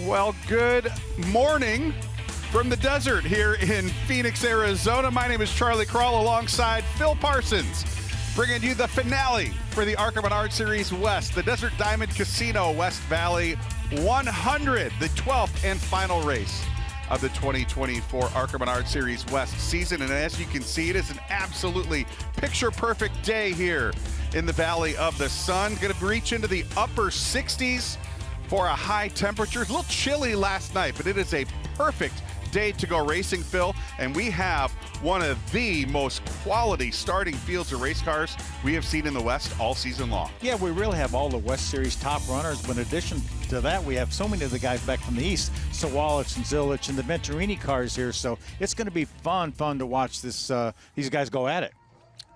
Well, good morning from the desert here in Phoenix, Arizona. My name is Charlie Krall alongside Phil Parsons, bringing you the finale for the ARCA Menards Series West, the Desert Diamond Casino West Valley 100, the 12th and final race of the 2024 ARCA Menards Series West season. And as you can see, it is an absolutely picture-perfect day here in the Valley of the Sun. Going to reach into the upper 60s for a high temperature. A little chilly last night, but it is a perfect day to go racing, Phil. And we have one of the most quality starting fields of race cars we have seen in the West all season long. Yeah, we really have all the West Series top runners, but in addition to that, we have so many of the guys back from the East, Sawalich and Zilich and the Venturini cars here. So it's going to be fun to watch this these guys go at it.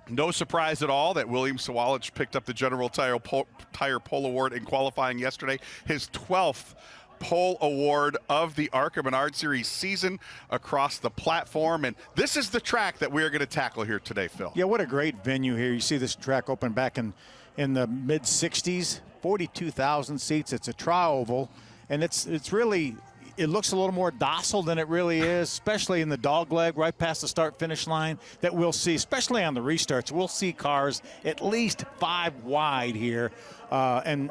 No surprise at all that William Sawalich picked up the General Tire Pole Award in qualifying yesterday. His 12th pole award of the ARCA Menards Series season across the platform. And this is the track that we're going to tackle here today, Phil. Yeah, what a great venue here. You see this track open back in the mid-60s, 42,000 seats. It's a tri-oval, and it's really, it looks a little more docile than it really is, especially in the dog leg right past the start-finish line that we'll see, especially on the restarts. We'll see cars at least 5 wide here, and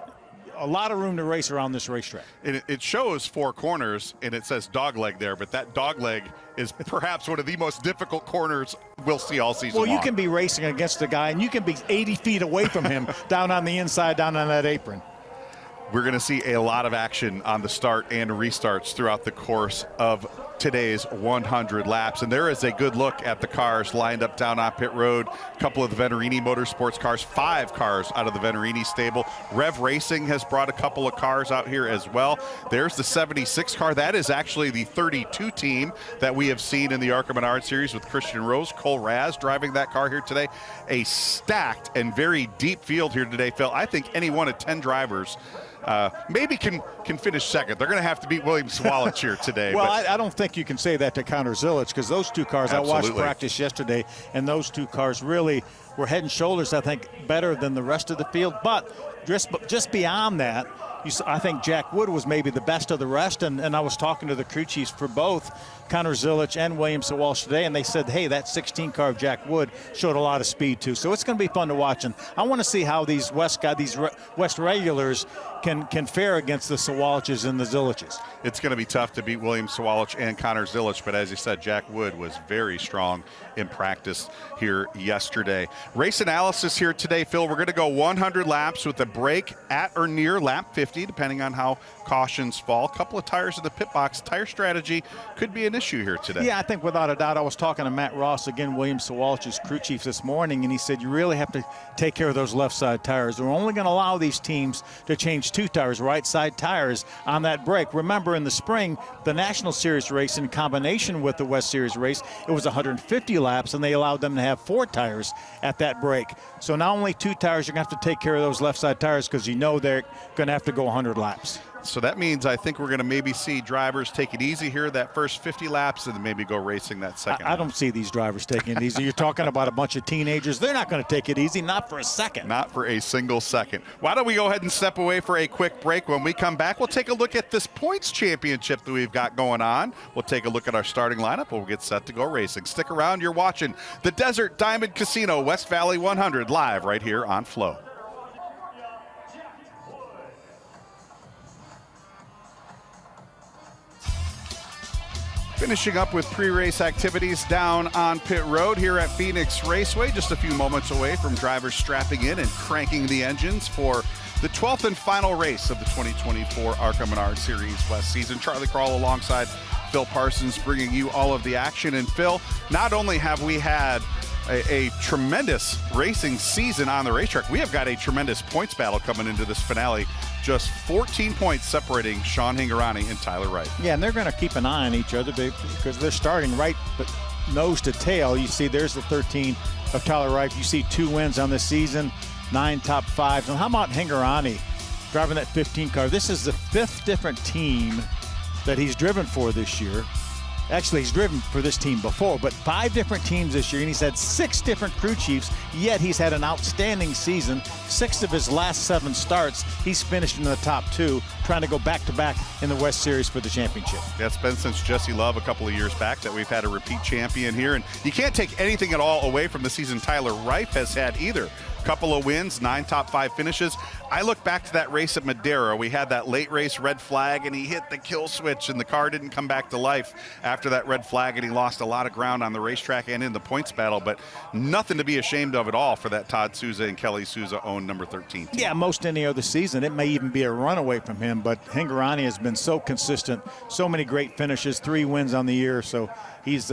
a lot of room to race around this racetrack. And it shows 4 corners, and it says dog leg there, but that dog leg is perhaps one of the most difficult corners we'll see all season long. Well, you can be racing against a guy, and you can be 80 feet away from him down on the inside, down on that apron. We're going to see a lot of action on the start and restarts throughout the course of today's 100 laps. And there is a good look at the cars lined up down on pit road. A couple of the Venturini Motorsports cars, 5 cars out of the Venturini stable. Rev Racing has brought a couple of cars out here as well. There's the 76 car. That is actually the 32 team that we have seen in the ARCA Menards Series with Christian Rose, Cole Raz driving that car here today. A stacked and very deep field here today, Phil. I think any one of 10 drivers maybe can finish second. They're going to have to beat William Sawalich here today. Well, I don't think you can say that to Connor Zilich, because those 2 cars, absolutely. I watched practice yesterday, and those 2 cars really were head and shoulders, I think, better than the rest of the field. But just beyond that, I think Jack Wood was maybe the best of the rest, and I was talking to the crew chiefs for both Connor Zilich and William Sawalich today, and they said, hey, that 16 car of Jack Wood showed a lot of speed too. So it's going to be fun to watch, and I want to see how these West regulars can fare against the Sawaliches and the Ziliches. It's going to be tough to beat William Sawalich and Connor Zilich, but as you said, Jack Wood was very strong in practice here yesterday. Race analysis here today, Phil. We're going to go 100 laps with a break at or near lap 50, depending on how cautions fall. A couple of tires in the pit box. Tire strategy could be an issue here today. Yeah, I think without a doubt. I was talking to Matt Ross, again, William Sawalich's crew chief this morning, and he said you really have to take care of those left side tires. We're only going to allow these teams to change 2 tires, right side tires, on that break. Remember, in the spring, the National Series race in combination with the West Series race, it was 150 laps, and they allowed them to have 4 tires at that break. So not only 2 tires, you're going to have to take care of those left side tires, because you know they're going to have to go 100 laps. So that means I think we're going to maybe see drivers take it easy here that first 50 laps and then maybe go racing that second. I don't see these drivers taking it easy. You're talking about a bunch of teenagers. They're not going to take it easy, not for a second. Not for a single second. Why don't we go ahead and step away for a quick break? When we come back, we'll take a look at this points championship that we've got going on. We'll take a look at our starting lineup. We'll get set to go racing. Stick around. You're watching the Desert Diamond Casino West Valley 100 live right here on Flow. Finishing up with pre-race activities down on pit road here at Phoenix Raceway, just a few moments away from drivers strapping in and cranking the engines for the 12th and final race of the 2024 ARCA Menards Series West season. Charlie Krall alongside Phil Parsons bringing you all of the action. And Phil, not only have we had a tremendous racing season on the racetrack, we have got a tremendous points battle coming into this finale. Just 14 points separating Sean Hingorani and Tyler Wright. Yeah, and they're going to keep an eye on each other because they're starting right but nose to tail. You see there's the 13 of Tyler Wright. You see 2 wins on this season, 9 top 5s. And how about Hingorani driving that 15 car? This is the 5th different team that he's driven for this year. Actually, he's driven for this team before, but 5 different teams this year, and he's had 6 different crew chiefs, yet he's had an outstanding season. 6 of his last 7 starts, he's finished in the top 2, trying to go back-to-back in the West Series for the championship. That's been since Jesse Love a couple of years back that we've had a repeat champion here, and you can't take anything at all away from the season Tyler Reif has had either. Couple of wins, 9 top 5 finishes. I look back to that race at Madera. We had that late race red flag, and he hit the kill switch, and the car didn't come back to life after that red flag, and he lost a lot of ground on the racetrack and in the points battle, but nothing to be ashamed of at all for that Todd Souza and Kelly Souza owned number 13 team. Yeah, most any other season. It may even be a runaway from him, but Hingorani has been so consistent, so many great finishes, 3 wins on the year, so he's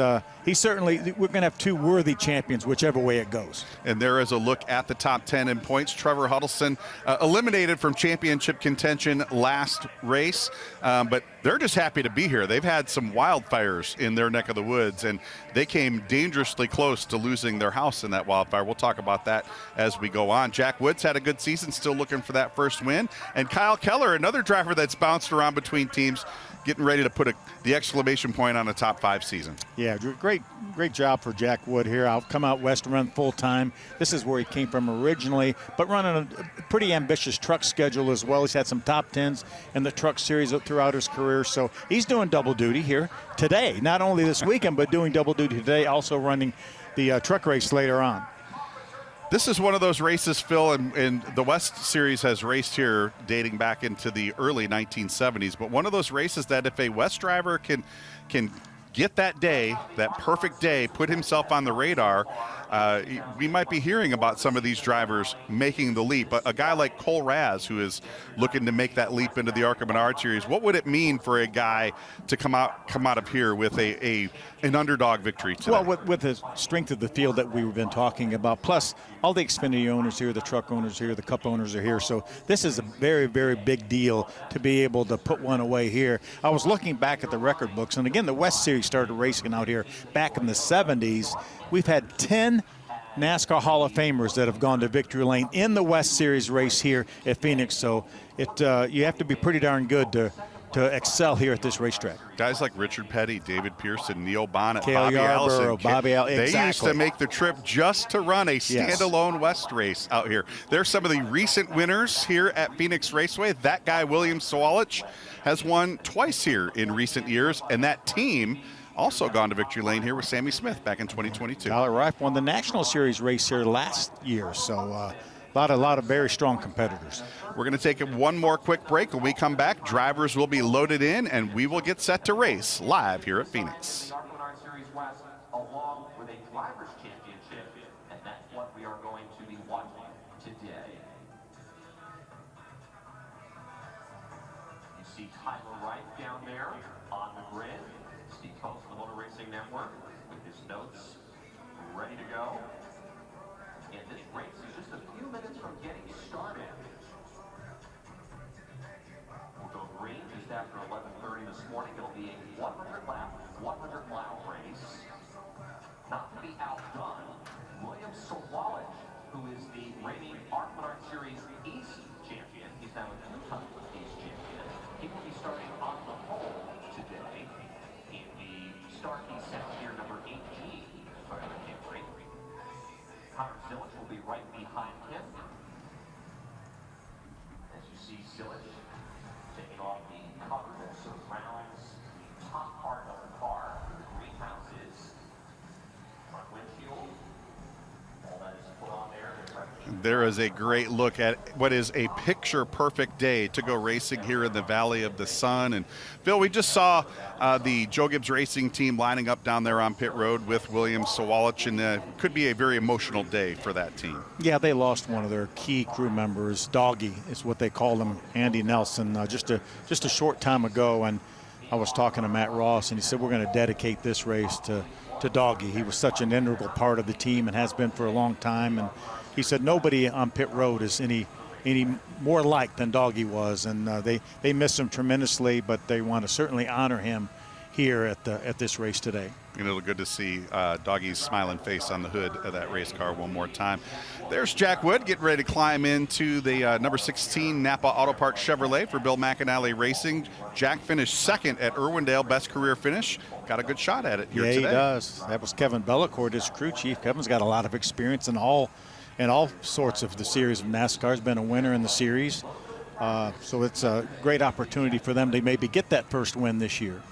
certainly, we're going to have 2 worthy champions, whichever way it goes. And there is a look at the top 10 in points. Trevor Huddleston eliminated from championship contention last race, but they're just happy to be here. They've had some wildfires in their neck of the woods, and they came dangerously close to losing their house in that wildfire. We'll talk about that as we go on. Jack Woods had a good season, still looking for that first win. And Kyle Keller, another driver that's bounced around between teams, getting ready to put the exclamation point on a top 5 season. Yeah, great job for Jack Wood here. I'll come out west and run full time. This is where he came from originally, but running a pretty ambitious truck schedule as well. He's had some top 10s in the truck series throughout his career, so he's doing double duty here today. Not only this weekend, but doing double duty today, also running the truck race later on. This is one of those races, Phil, and the West Series has raced here dating back into the early 1970s, but one of those races that if a West driver can get that day, that perfect day, put himself on the radar, we might be hearing about some of these drivers making the leap. A guy like Cole Raz, who is looking to make that leap into the ARCA Menards Series, what would it mean for a guy to come out of here with an underdog victory today? Well, with the strength of the field that we've been talking about, plus all the Xfinity owners here, the truck owners here, the Cup owners are here, so this is a very, very big deal to be able to put one away here. I was looking back at the record books, and again, the West Series started racing out here back in the 70s. We've had 10 NASCAR Hall of Famers that have gone to victory lane in the West Series race here at Phoenix, so you have to be pretty darn good to excel here at this racetrack. Guys like Richard Petty, David Pearson, Neil Bonnet, Cale Bobby Allison. Exactly. They used to make the trip just to run a standalone West race out here. There's some of the recent winners here at Phoenix Raceway. That guy, William Sawalich, has won twice here in recent years, and that team also gone to victory lane here with Sammy Smith back in 2022. Tyler Reif won the National Series race here last year, so a lot of very strong competitors. We're going to take one more quick break. When we come back, drivers will be loaded in, and we will get set to race live here at Phoenix. ARCA Menards Series West, along with a drivers' championship, and that's what we are going to be watching today. You see Tyler Reif down there on the grid. Steve Coates of the Motor Racing Network with his notes ready to go. And this race is just a few minutes from getting started. We'll go green just after 11:30 this morning. It'll be a 100-lap, 100-mile race. Not to be outdone, William Sawalich, who is the reigning ARCA Menards Series East champion. He's now a 2-time East champion. He will be starting on the pole today in the start he set here, number 18, Toyota Camry. Connor Silich will be right behind him. As you see Silich taking off the cover that surrounds the top part of the car. The greenhouses, front windshield, all that is put on there. There is a great look at what is a picture-perfect day to go racing here in the Valley of the Sun. And Phil, we just saw the Joe Gibbs Racing team lining up down there on pit road with William Sawalich, and could be a very emotional day for that team. Yeah, they lost one of their key crew members. Doggy is what they called him, Andy Nelson, just a short time ago. And I was talking to Matt Ross, and he said, we're going to dedicate this race to Doggy. He was such an integral part of the team and has been for a long time. And he said nobody on pit road is any more liked than Doggy was, and they miss him tremendously, but they want to certainly honor him here at this race today. And it'll be good to see Doggie's smiling face on the hood of that race car one more time. There's Jack Wood getting ready to climb into the number 16 Napa Auto Parts Chevrolet for Bill McAnally Racing. Jack finished second at Irwindale, best career finish. Got a good shot at it here today. Yeah, he does. That was Kevin Bellicourt, his crew chief. Kevin's got a lot of experience in all sorts of the series of NASCAR. He's been a winner in the series. So it's a great opportunity for them to maybe get that first win this year.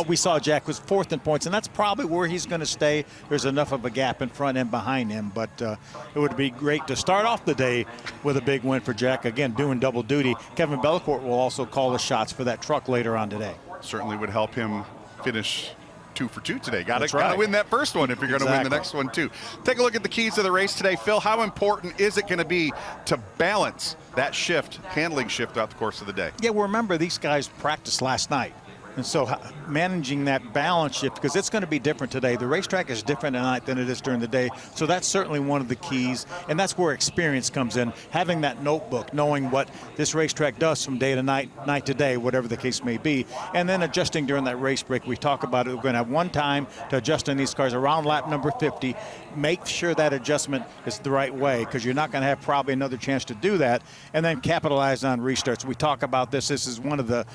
We saw Jack was fourth in points, and that's probably where he's going to stay. There's enough of a gap in front and behind him, but it would be great to start off the day with a big win for Jack. Again, doing double duty. Kevin Bellicourt will also call the shots for that truck later on today. Certainly would help him finish 2 for 2 today. Got to right. win that first one if you're going to win the next one too. Take a look at the keys of the race today. Phil, how important is it going to be to balance that handling shift throughout the course of the day? Yeah, well, remember these guys practiced last night. And so managing that balance shift, because it's going to be different today. The racetrack is different at night than it is during the day. So that's certainly one of the keys. And that's where experience comes in. Having that notebook, knowing what this racetrack does from day to night, night to day, whatever the case may be. And then adjusting during that race break. We talk about it. We're going to have one time to adjust in these cars around lap number 50. Make sure that adjustment is the right way, because you're not going to have probably another chance to do that. And then capitalize on restarts. We talk about this. This is one of the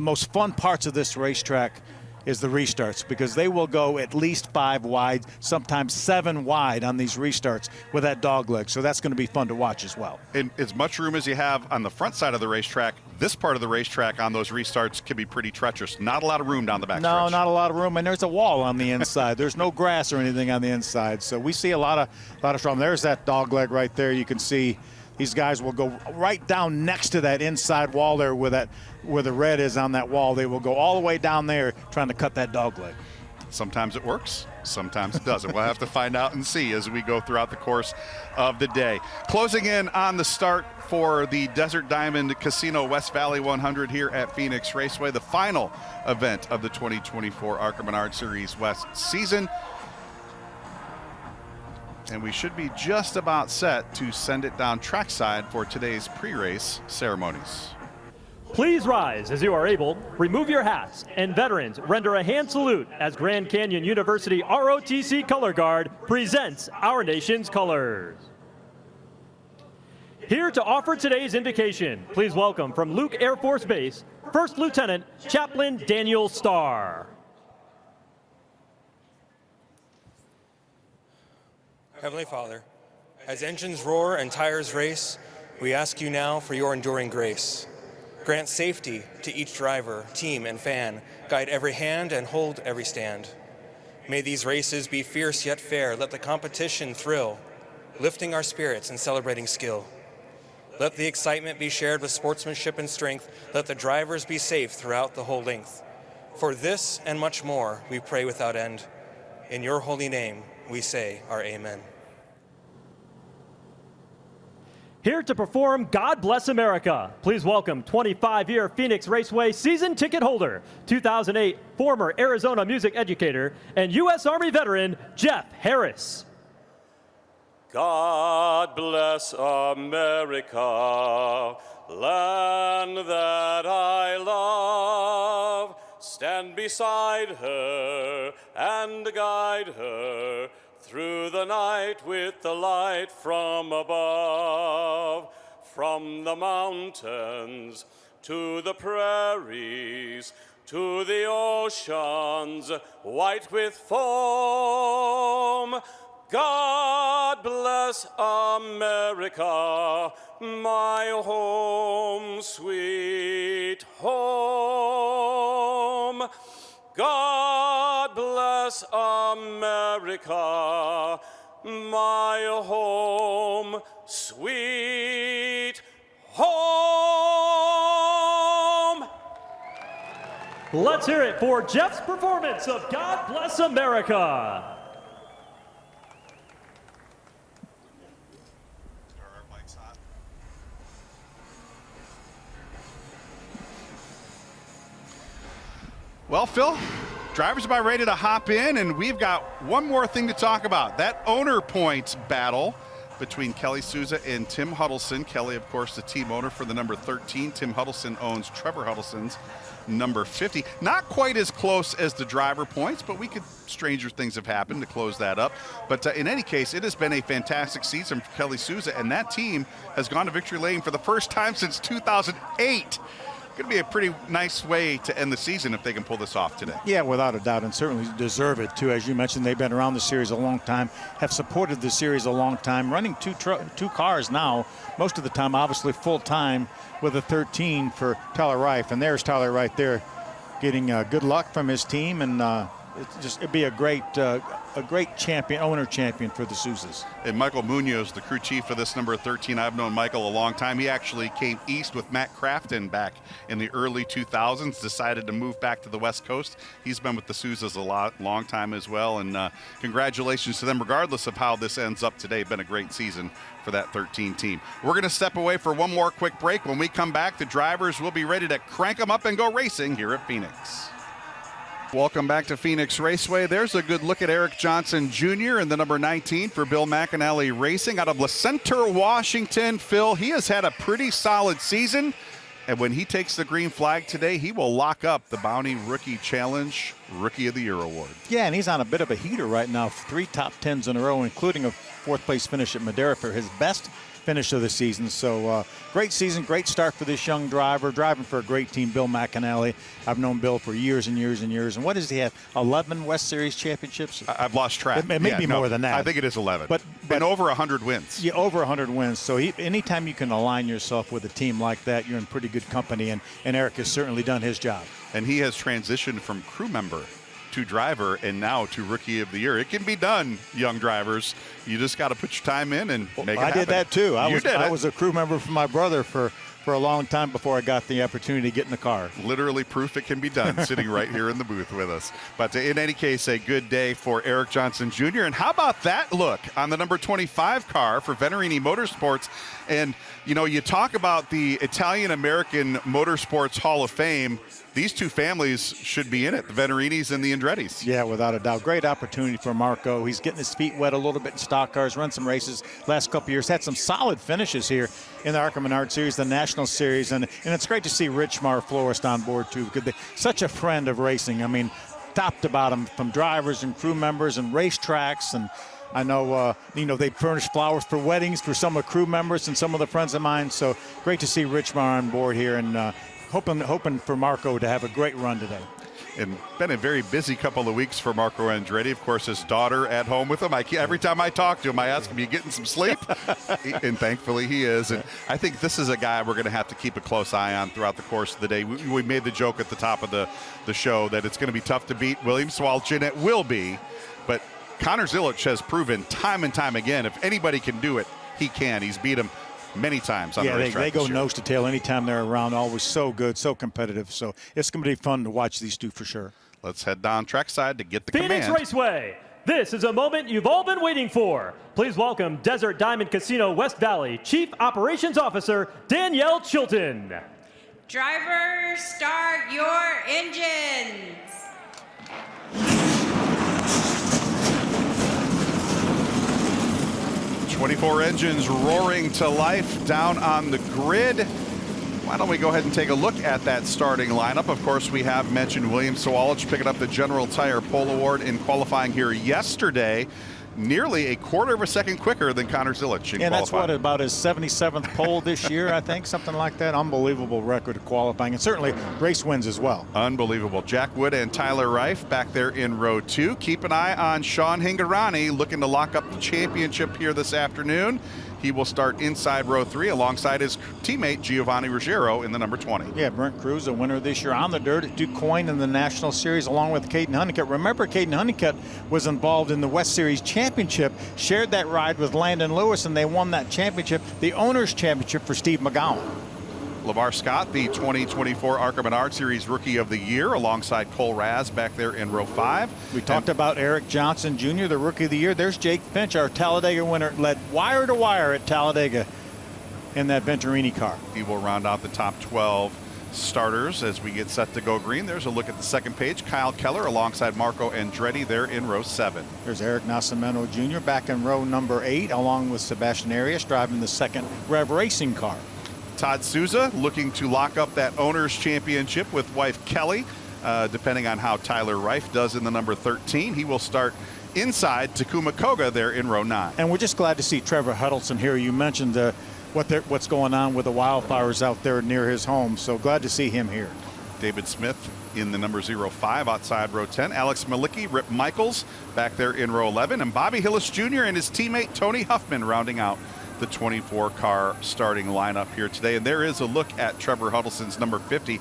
most fun parts of this racetrack is the restarts, because they will go at least 5 wide, sometimes 7 wide on these restarts with that dog leg. So that's going to be fun to watch as well. And as much room as you have on the front side of the racetrack, this part of the racetrack on those restarts can be pretty treacherous. Not a lot of room down the back No, stretch. not a lot of room, and there's a wall on the inside. There's no grass or anything on the inside. So we see a lot of trouble. There's that dog leg right there. You can see these guys will go right down next to that inside wall there where the red is on that wall. They will go all the way down there trying to cut that dog leg. Sometimes it works, sometimes it doesn't. We'll have to find out and see as we go throughout the course of the day. Closing in on the start for the Desert Diamond Casino West Valley 100 here at Phoenix Raceway, the final event of the 2024 ARCA Menards Series West season. And we should be just about set to send it down trackside for today's pre-race ceremonies. Please rise as you are able, remove your hats, and veterans render a hand salute as Grand Canyon University ROTC Color Guard presents our nation's colors. Here to offer today's invocation, please welcome from Luke Air Force Base, First Lieutenant Chaplain Daniel Starr. Heavenly Father, as engines roar and tires race, we ask you now for your enduring grace. Grant safety to each driver, team, and fan. Guide every hand and hold every stand. May these races be fierce yet fair. Let the competition thrill, lifting our spirits and celebrating skill. Let the excitement be shared with sportsmanship and strength. Let the drivers be safe throughout the whole length. For this and much more, we pray without end. In your holy name, we say our amen. Here to perform God Bless America, please welcome 25-year Phoenix Raceway season ticket holder, 2008 former Arizona music educator, and U.S. Army veteran, Jeff Harris. God bless America, land that I love. Stand beside her and guide her through the night with the light from above. From the mountains to the prairies, to the oceans white with foam. God bless America, my home, sweet home. God bless America, my home, sweet home. Let's hear it for Jeff's performance of God Bless America. Well, Phil, drivers are about ready to hop in, and we've got one more thing to talk about. That owner points battle between Kelly Souza and Tim Huddleston. Kelly, of course, the team owner for the number 13. Tim Huddleston owns Trevor Huddleston's number 50. Not quite as close as the driver points, but stranger things have happened to close that up. But in any case, it has been a fantastic season for Kelly Souza, and that team has gone to victory lane for the first time since 2008. Going to be a pretty nice way to end the season if they can pull this off today. Yeah, without a doubt, and certainly deserve it too. As you mentioned, they've been around the series a long time, have supported the series a long time, running two cars now, most of the time obviously full time, with a 13 for Tyler Reif. And there's Tyler right there getting good luck from his team, and it'd be a great champion, owner champion for the Souzas. And Michael Munoz, the crew chief of this number 13, I've known Michael a long time. He actually came east with Matt Crafton back in the early 2000s, decided to move back to the West Coast. He's been with the Souzas a long time as well, and congratulations to them regardless of how this ends up today. Been a great season for that 13 team. We're going to step away for one more quick break. When we come back, the drivers will be ready to crank them up and go racing here at Phoenix. Welcome back to Phoenix Raceway. There's a good look at Eric Johnson Jr. in the number 19 for Bill McAnally Racing out of La Center, Washington. Phil, he has had a pretty solid season, and when he takes the green flag today, he will lock up the Bounty Rookie Challenge Rookie of the Year award. Yeah, and he's on a bit of a heater right now. 3 top 10s in a row, including a 4th place finish at Madera for his best finish of the season. So great season, great start for this young driver, driving for a great team, Bill McAnally. I've known Bill for years and years and years. And what does he have? 11 West Series championships? I've lost track. It may be more than that. I think it is 11. But over 100 wins. Yeah, over 100 wins. So anytime you can align yourself with a team like that, you're in pretty good company. And Eric has certainly done his job. And he has transitioned from crew member to driver and now to Rookie of the Year. It can be done, young drivers. You just got to put your time in and make it happen. I did that too. I was was a crew member for my brother for a long time before I got the opportunity to get in the car. Literally proof it can be done, sitting right here in the booth with us. But in any case, a good day for Eric Johnson Jr. And how about that look on the number 25 car for Venerini Motorsports? And, you know, you talk about the Italian-American Motorsports Hall of Fame. These two families should be in it, the Venerinis and the Andrettis. Yeah, without a doubt. Great opportunity for Marco. He's getting his feet wet a little bit in stock cars, run some races last couple years, had some solid finishes here in the ARCA Menards Series, the National Series, and it's great to see Rich Mar, florist, on board too, because they're such a friend of racing. I mean, top to bottom, from drivers and crew members and racetracks, and I know, they furnish flowers for weddings for some of the crew members and some of the friends of mine, so great to see Rich Mar on board here, and hoping for Marco to have a great run today. And been a very busy couple of weeks for Marco Andretti. Of course, his daughter at home with him. Every time I talk to him, I ask him, "You getting some sleep?" And thankfully he is. And I think this is a guy we're going to have to keep a close eye on throughout the course of the day. We made the joke at the top of the show that it's going to be tough to beat William Swalch, and it will be. But Connor Zilic has proven time and time again, if anybody can do it, he can. He's beat him many times on the racetrack. They go nose to tail anytime they're around. Always so good, so competitive. So it's going to be fun to watch these two for sure. Let's head down trackside to get the Phoenix command. Raceway. This is a moment you've all been waiting for. Please welcome Desert Diamond Casino West Valley Chief Operations Officer Danielle Chilton. Drivers, start your engines. 24 engines roaring to life down on the grid. Why don't we go ahead and take a look at that starting lineup? Of course, we have mentioned William Swalch picking up the General Tire Pole Award in qualifying here yesterday. Nearly a quarter of a second quicker than Connor Zilic in qualifying. That's what, about his 77th pole this year, I think, something like that. Unbelievable record of qualifying, and certainly race wins as well. Unbelievable. Jack Wood and Tyler Reif back there in row 2. Keep an eye on Sean Hingarani looking to lock up the championship here this afternoon. He will start inside row 3 alongside his teammate Giovanni Ruggiero in the number 20. Yeah, Brent Cruz, a winner this year on the dirt at DuQuoin in the National Series along with Caden Honeycutt. Remember, Caden Honeycutt was involved in the West Series Championship, shared that ride with Landon Lewis, and they won that championship, the Owners' Championship for Steve McGowan. LeVar Scott, the 2024 ARCA Menards Series Rookie of the Year, alongside Cole Raz back there in row 5. We talked about Eric Johnson Jr., the Rookie of the Year. There's Jake Finch, our Talladega winner, led wire to wire at Talladega in that Venturini car. He will round out the top 12 starters as we get set to go green. There's a look at the second page. Kyle Keller alongside Marco Andretti there in row 7. There's Eric Nascimento Jr. back in row number 8, along with Sebastian Arias driving the second Rev Racing car. Todd Souza looking to lock up that owner's championship with wife Kelly, depending on how Tyler Reif does in the number 13. He will start inside Takuma Koga there in row 9. And we're just glad to see Trevor Huddleston here. You mentioned what's going on with the wildfires out there near his home, so glad to see him here. David Smith in the number 05 outside row 10. Alex Malicki, Rip Michaels back there in row 11. And Bobby Hillis Jr. and his teammate Tony Huffman rounding out the 24-car starting lineup here today. And there is a look at Trevor Huddleston's number 50.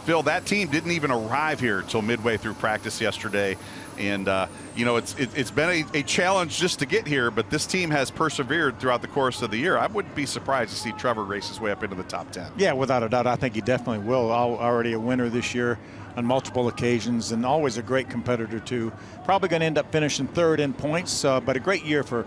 Phil, that team didn't even arrive here till midway through practice yesterday. And, it's been a challenge just to get here, but this team has persevered throughout the course of the year. I wouldn't be surprised to see Trevor race his way up into the top 10. Yeah, without a doubt. I think he definitely will. Already a winner this year on multiple occasions, and always a great competitor, too. Probably going to end up finishing third in points, but a great year for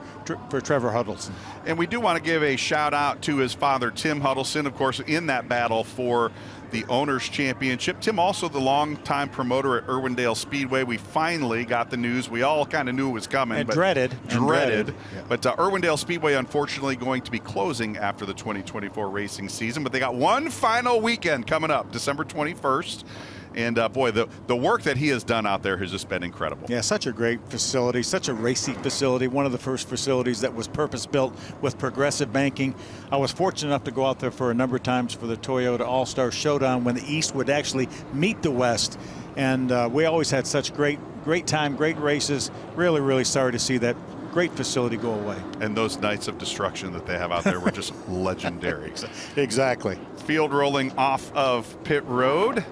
Trevor Huddleston. And we do want to give a shout-out to his father, Tim Huddleston, of course, in that battle for the Owners' Championship. Tim, also the longtime promoter at Irwindale Speedway. We finally got the news. We all kind of knew it was coming. And dreaded. Yeah. But Irwindale Speedway, unfortunately, going to be closing after the 2024 racing season. But they got one final weekend coming up, December 21st. And, boy, the work that he has done out there has just been incredible. Yeah, such a great facility, such a racy facility, one of the first facilities that was purpose-built with progressive banking. I was fortunate enough to go out there for a number of times for the Toyota All-Star Showdown when the East would actually meet the West. And we always had such great time, great races. Really, really sorry to see that great facility go away. And those nights of destruction that they have out there were just legendary. Exactly. Field rolling off of pit road.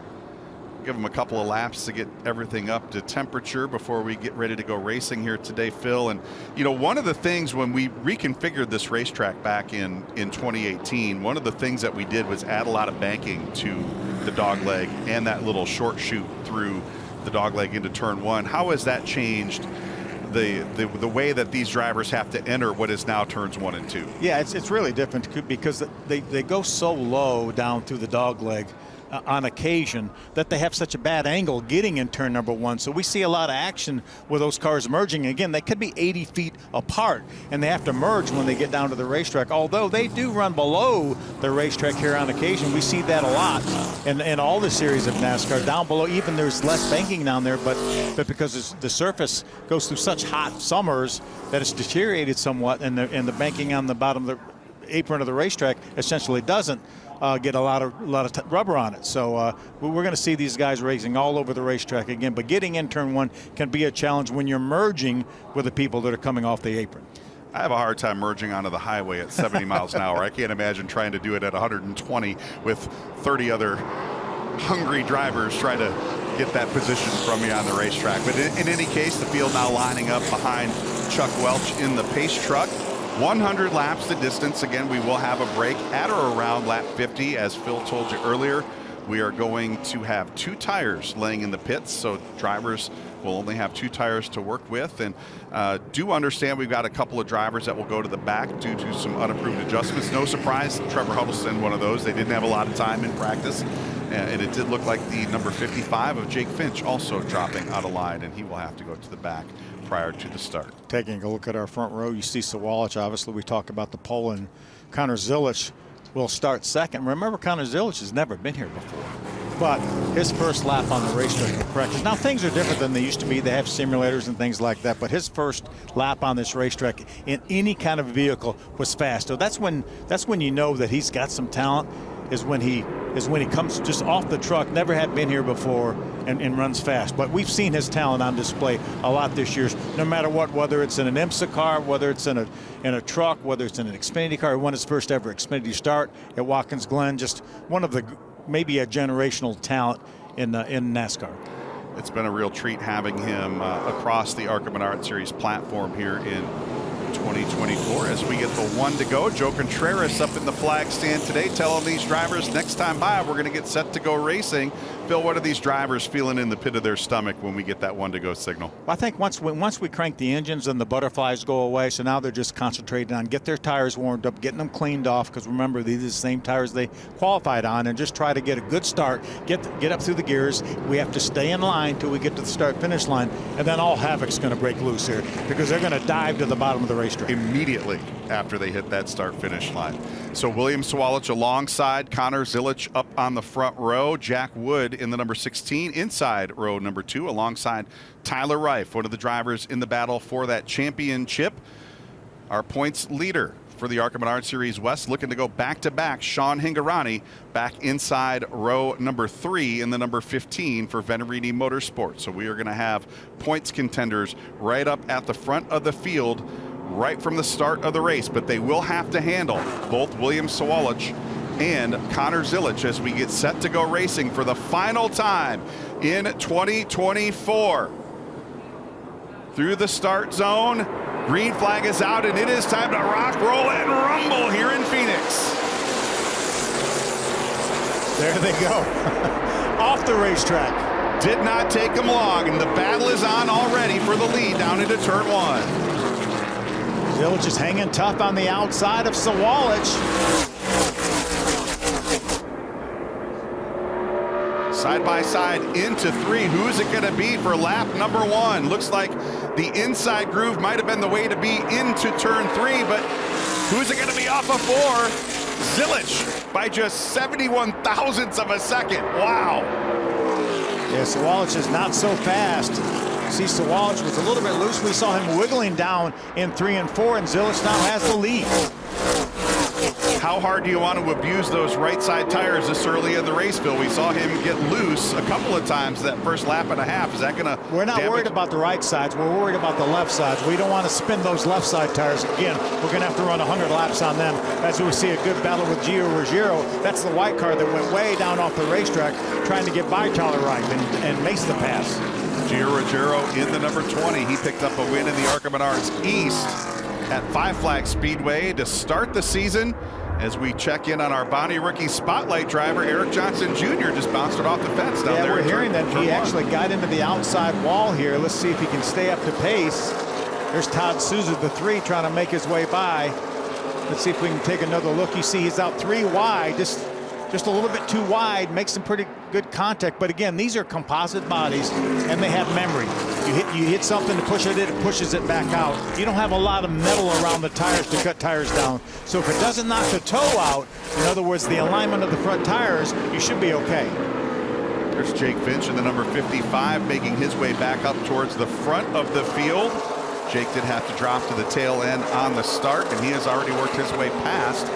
Give them a couple of laps to get everything up to temperature before we get ready to go racing here today, Phil. And, one of the things when we reconfigured this racetrack back in 2018, one of the things that we did was add a lot of banking to the dogleg and that little short chute through the dogleg into turn 1. How has that changed the way that these drivers have to enter what is now turns 1 and 2? Yeah, it's really different because they go so low down through the dogleg on occasion that they have such a bad angle getting in turn number 1. So we see a lot of action with those cars merging. Again, they could be 80 feet apart, and they have to merge when they get down to the racetrack. Although they do run below the racetrack here on occasion, we see that a lot in all the series of NASCAR. Down below, even there's less banking down there, but because the surface goes through such hot summers that it's deteriorated somewhat, and the banking on the bottom of the apron of the racetrack essentially doesn't get a lot of rubber on it. So we're going to see these guys racing all over the racetrack again. But getting in turn 1 can be a challenge when you're merging with the people that are coming off the apron. I have a hard time merging onto the highway at 70 miles an hour. I can't imagine trying to do it at 120 with 30 other hungry drivers trying to get that position from me on the racetrack. But in any case, the field now lining up behind Chuck Welch in the pace truck. 100 laps the distance. Again, we will have a break at or around lap 50. As Phil told you earlier, we are going to have 2 tires laying in the pits, so drivers will only have 2 tires to work with. And do understand we've got a couple of drivers that will go to the back due to some unapproved adjustments. No surprise, Trevor Huddleston, one of those. They didn't have a lot of time in practice. And it did look like the number 55 of Jake Finch also dropping out of line, and he will have to go to the back prior to the start. Taking a look at our front row, you see Sawalich. Obviously, we talk about the pole, and Connor Zilich will start second. Remember, Connor Zilich has never been here before, but his first lap on the racetrack for practice. Now, things are different than they used to be. They have simulators and things like that, but his first lap on this racetrack in any kind of vehicle was fast. So that's when you know that he's got some talent. Is when he comes just off the truck, never had been here before, and runs fast. But we've seen his talent on display a lot this year, no matter what, whether it's in an IMSA car, whether it's in a truck, whether it's in an Xfinity car. He won his first ever Xfinity start at Watkins Glen. Just one of the maybe a generational talent in NASCAR. It's been a real treat having him across the ARCA Menards Series platform here in 2024 as we get the 1 to go. Joe Contreras up in the flag stand today telling these drivers next time by we're going to get set to go racing. Phil, what are these drivers feeling in the pit of their stomach when we get that 1 to go signal? Well, I think once we crank the engines and the butterflies go away, so now they're just concentrating on get their tires warmed up, getting them cleaned off, because remember, these are the same tires they qualified on, and just try to get a good start, get up through the gears. We have to stay in line till we get to the start-finish line, and then all havoc's going to break loose here because they're going to dive to the bottom of the racetrack. Immediately. after they hit that start-finish line. So William Sawalich alongside Connor Zilich up on the front row. Jack Wood in the number 16 inside row number 2 alongside Tyler Reif, one of the drivers in the battle for that championship. Our points leader for the ARCA Menards Series West, looking to go back-to-back. Sean Hingarani back inside row number 3 in the number 15 for Venerini Motorsports. So we are going to have points contenders right up at the front of the field right from the start of the race, but they will have to handle both William Sawalich and Connor Zilich as we get set to go racing for the final time in 2024. Through the start zone, green flag is out, and it is time to rock, roll, and rumble here in Phoenix. There they go. Off the racetrack. Did not take them long, and the battle is on already for the lead down into turn 1. Zilich is hanging tough on the outside of Sawalich. Side by side into 3. Who's it going to be for lap number 1? Looks like the inside groove might have been the way to be into turn 3, but who's it going to be off of 4? Zilich by just 71 thousandths of a second. Wow. Yeah, Sawalich is not so fast. See, Sawalich was a little bit loose. We saw him wiggling down in 3 and 4, and Zilich now has the lead. How hard do you want to abuse those right side tires this early in the race, Phil? We saw him get loose a couple of times that first lap and a half. Is that going to We're not worried about the right sides. We're worried about the left sides. We don't want to spin those left side tires. Again, we're going to have to run 100 laps on them as we see a good battle with Gio Ruggiero. That's the white car that went way down off the racetrack trying to get by Tyler Reif and makes the pass. Gio Ruggiero in the number 20. He picked up a win in the ARCA Menards East at Five Flags Speedway to start the season. As we check in on our Bonnie Rookie Spotlight driver, Eric Johnson Jr. just bounced it off the fence down there. Yeah, we're hearing that he 1. actually got into the outside wall here. Let's see if he can stay up to pace. There's Todd Souza, the 3, trying to make his way by. Let's see if we can take another look. You see he's out 3 wide, just a little bit too wide, makes some pretty good contact. But again, these are composite bodies, and they have memory. You hit something to push it in, it pushes it back out. You don't have a lot of metal around the tires to cut tires down. So if it doesn't knock the toe out, in other words, the alignment of the front tires, you should be okay. There's Jake Finch in the number 55 making his way back up towards the front of the field. Jake did have to drop to the tail end on the start, and he has already worked his way past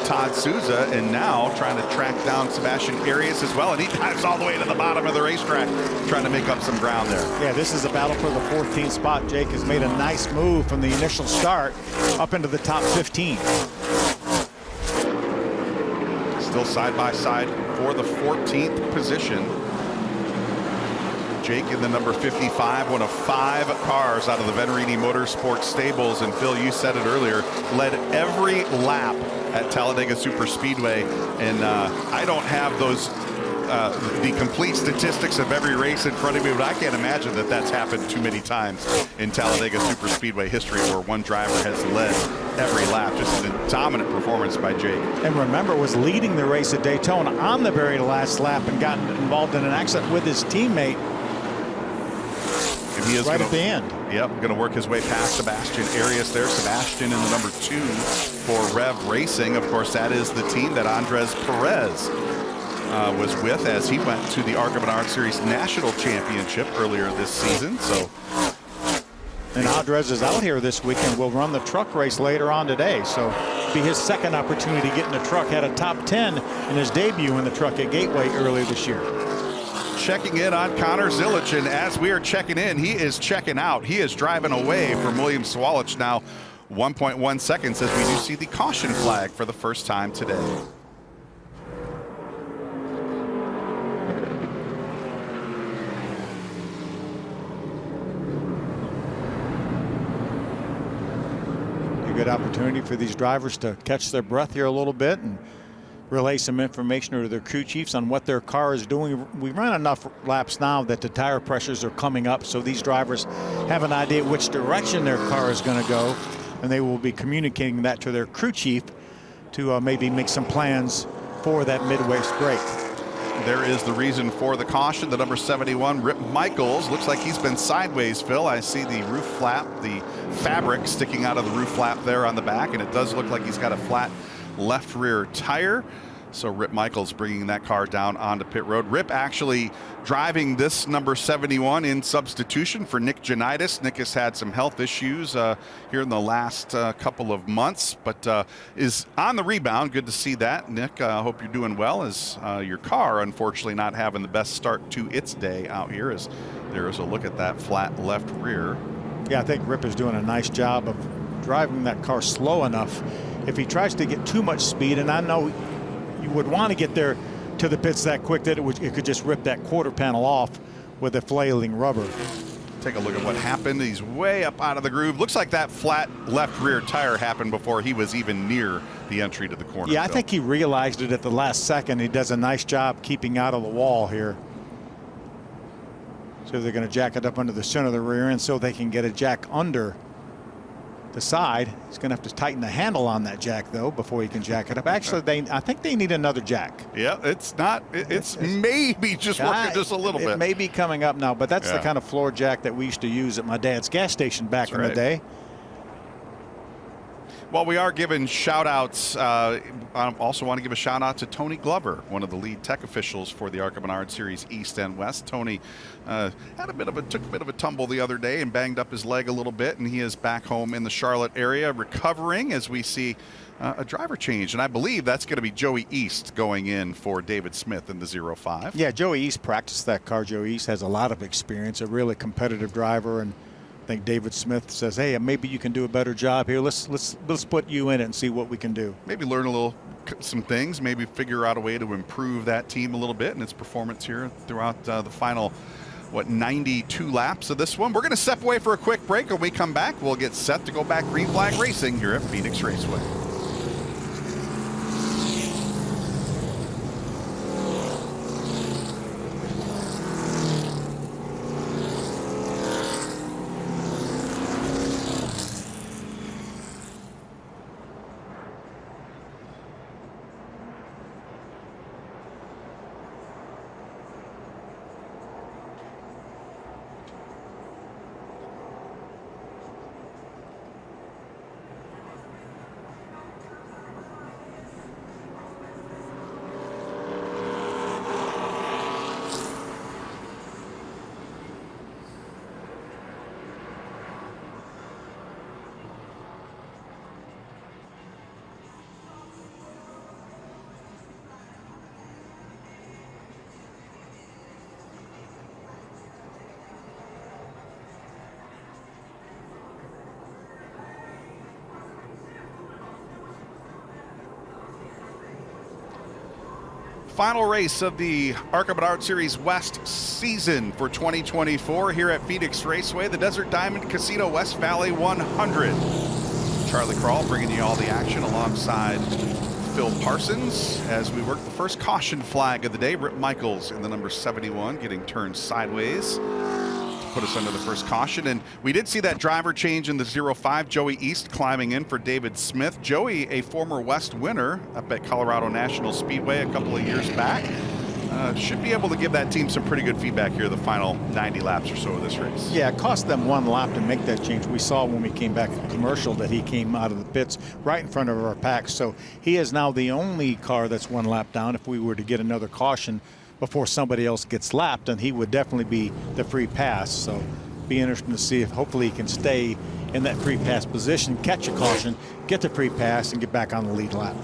Todd Souza, and now trying to track down Sebastian Arias as well, and he dives all the way to the bottom of the racetrack trying to make up some ground there. Yeah, this is a battle for the 14th spot. Jake has made a nice move from the initial start up into the top 15. Still side by side for the 14th position. Jake in the number 55, one of 5 cars out of the Venerini Motorsports stables, and Phil, you said it earlier, led every lap at Talladega Superspeedway, and I don't have those the complete statistics of every race in front of me, but I can't imagine that that's happened too many times in Talladega Superspeedway history where one driver has led every lap. Just a dominant performance by Jake. And remember, was leading the race at Daytona on the very last lap and got involved in an accident with his teammate. And he is right at the end. Yep, going to work his way past Sebastian Arias there. Sebastian in the number 2 for Rev Racing. Of course, that is the team that Andres Perez was with as he went to the ARCA Menards Series National Championship earlier this season. So, and Andres is out here this weekend. Will run the truck race later on today. So be his second opportunity to get in the truck. Had a top 10 in his debut in the truck at Gateway earlier this year. Checking in on Connor Zilich, and as we are checking in, he is checking out. He is driving away from William Sawalich now 1.1 seconds as we do see the caution flag for the first time today. A good opportunity for these drivers to catch their breath here a little bit and relay some information to their crew chiefs on what their car is doing. We run enough laps now that the tire pressures are coming up, so these drivers have an idea which direction their car is going to go, and they will be communicating that to their crew chief to maybe make some plans for that midway break. there is the reason for the caution. The number 71, Rip Michaels, looks like he's been sideways, Phil. I see the roof flap, the fabric sticking out of the roof flap there on the back, and it does look like he's got a flat left rear tire. So Rip Michaels bringing that car down onto pit road. Rip actually driving this number 71 in substitution for Nick Janitis. Nick has had some health issues here in the last couple of months, but is on the rebound. Good to see that, Nick. I hope you're doing well, as your car unfortunately not having the best start to its day out here, as there is a look at that flat left rear. Yeah, I think Rip is doing a nice job of driving that car slow enough. If he tries to get too much speed, and I know you would want to get there to the pits that quick that it could just rip that quarter panel off with a flailing rubber. Take a look at what happened. He's way up out of the groove. Looks like that flat left rear tire happened before he was even near the entry to the corner. Yeah, I think he realized it at the last second. He does a nice job keeping out of the wall here. So they're going to jack it up under the center of the rear end so they can get a jack under the side. He's going to have to tighten the handle on that jack, though, before he can jack it up. Actually, I think they need another jack. Yeah, it's not. It's maybe just working just a little bit. It may be coming up now, but that's the kind of floor jack that we used to use at my dad's gas station back in the day. Well, we are giving shout-outs. I also want to give a shout-out to Tony Glover, one of the lead tech officials for the ARCA Menards Series East and West. Tony took a bit of a tumble the other day and banged up his leg a little bit, and he is back home in the Charlotte area recovering as we see a driver change. And I believe that's going to be Joey East going in for David Smith in the 05. Yeah, Joey East practiced that car. Joey East has a lot of experience, a really competitive driver, and I think David Smith says, hey, maybe you can do a better job here. Let's put you in it and see what we can do. Maybe learn some things, maybe figure out a way to improve that team a little bit and its performance here throughout the final, 92 laps of this one. We're going to step away for a quick break. When we come back, we'll get set to go back green flag racing here at Phoenix Raceway. Final race of the ARCA Menards Series West season for 2024 here at Phoenix Raceway, the Desert Diamond Casino West Valley 100. Charlie Krall bringing you all the action alongside Phil Parsons as we work the first caution flag of the day. Rip Michaels in the number 71 getting turned sideways to put us under the first caution. And we did see that driver change in the 05. Joey East climbing in for David Smith. Joey, a former West winner up at Colorado National Speedway a couple of years back. Should be able to give that team some pretty good feedback here the final 90 laps or so of this race. Yeah, it cost them one lap to make that change. We saw when we came back at the commercial that he came out of the pits right in front of our pack. So he is now the only car that's one lap down. If we were to get another caution before somebody else gets lapped, then he would definitely be the free pass. So be interesting to see if hopefully he can stay in that free pass position, catch a caution, get the free pass, and get back on the lead lap.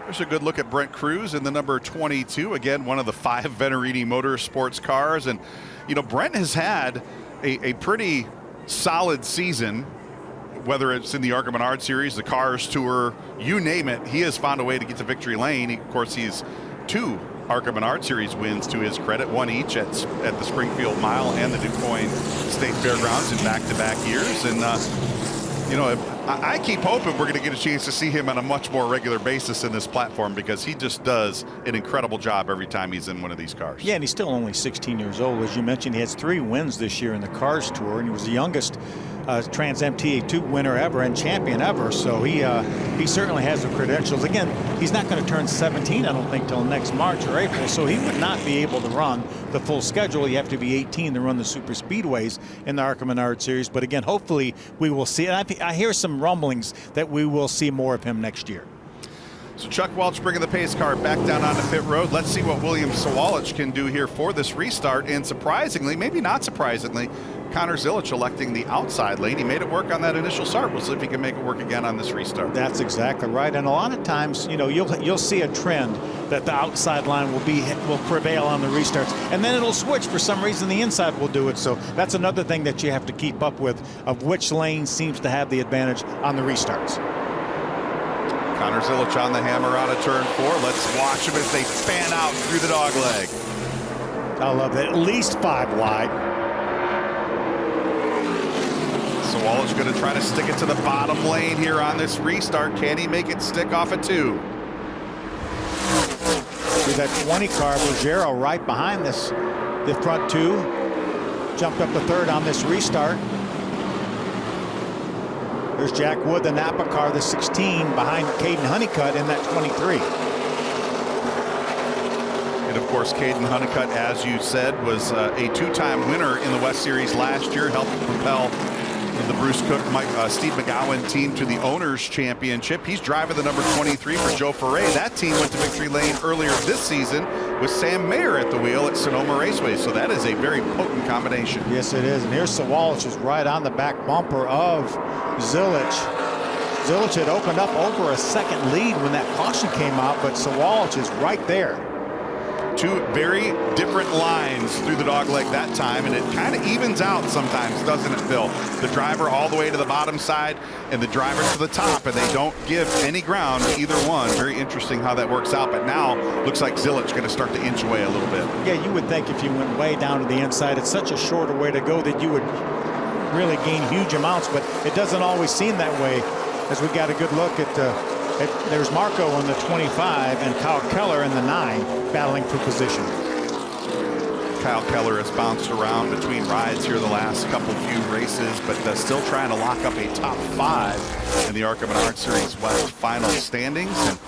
There's a good look at Brent Cruz in the number 22. Again, one of the 5 Venerini Motorsports cars. And, you know, Brent has had a pretty solid season, whether it's in the ARCA Menards Series, the Cars Tour, you name it. He has found a way to get to victory lane. Of course, he's 2 ARCA Menards Series wins to his credit, 1 each at the Springfield Mile and the DuQuoin State Fairgrounds in back-to-back years. And, you know, I keep hoping we're going to get a chance to see him on a much more regular basis in this platform, because he just does an incredible job every time he's in one of these cars. Yeah, and he's still only 16 years old. As you mentioned, he has 3 wins this year in the Cars Tour, and he was the youngest Trans MTA2 winner ever and champion ever. So he certainly has the credentials. Again, he's not going to turn 17, I don't think, till next March or April. So he would not be able to run the full schedule. You have to be 18 to run the super speedways in the ARCA Menards Series. But again, hopefully we will see. And I hear some rumblings that we will see more of him next year. So Chuck Welch bringing the pace car back down onto pit road. Let's see what William Sawalich can do here for this restart. And surprisingly, maybe not surprisingly, Connor Zilic electing the outside lane. He made it work on that initial start. We'll see if he can make it work again on this restart. That's exactly right. And a lot of times, you know, you'll see a trend that the outside line will prevail on the restarts, and then it'll switch. For some reason, the inside will do it. So that's another thing that you have to keep up with, of which lane seems to have the advantage on the restarts. Connor Zilic on the hammer out of turn 4. Let's watch them as they fan out through the dog leg. I love that. At least 5 wide. Sawalich going to try to stick it to the bottom lane here on this restart. Can he make it stick off a 2? See that 20 car, Ruggiero, right behind this. The front 2 jumped up to 3rd on this restart. There's Jack Wood, the Napa car, the 16, behind Caden Honeycutt in that 23. And of course, Caden Honeycutt, as you said, was a 2-time winner in the West Series last year, helped propel the Bruce Cook, Steve McGowan team to the Owners Championship. He's driving the number 23 for Joe Ferre. That team went to victory lane earlier this season with Sam Mayer at the wheel at Sonoma Raceway. So that is a very potent combination. Yes, it is. And here's Sawalich, is right on the back bumper of Zilic. Zilic had opened up over a second lead when that caution came out, but Sawalich is right there. 2 very different lines through the dog leg that time, and it kind of evens out sometimes, doesn't it, Phil? The driver all the way to the bottom side and the driver to the top, and they don't give any ground to either one. Very interesting how that works out, but now looks like Zilic's going to start to inch away a little bit. Yeah, you would think if you went way down to the inside, it's such a shorter way to go that you would really gain huge amounts, but it doesn't always seem that way, as we got a good look at there's Marco on the 25 and Kyle Keller in the 9 battling for position. Kyle Keller has bounced around between rides here the last few races, but still trying to lock up a top 5 in the ARCA Menards Series West final standings, and